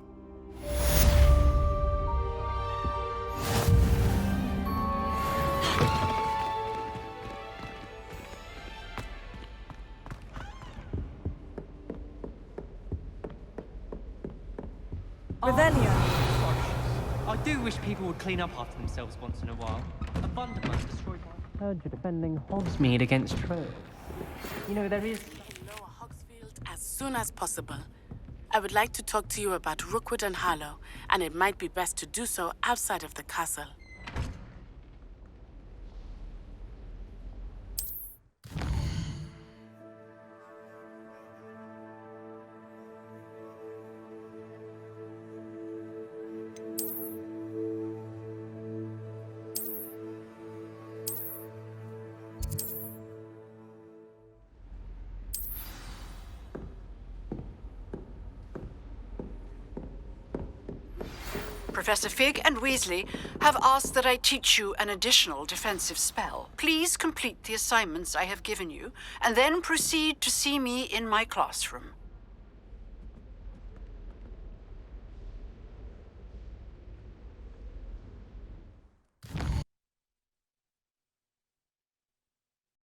Revelio. I do wish people would clean up after themselves once in a while. A Bunderman's destroyed by a purge defending Hogsmeade against Trove. You know, there is... As soon as possible. I would like to talk to you about Rookwood and Harlow, and it might be best to do so outside of the castle. Professor Fig and Weasley have asked that I teach you an additional defensive spell. Please complete the assignments I have given you, and then proceed to see me in my classroom.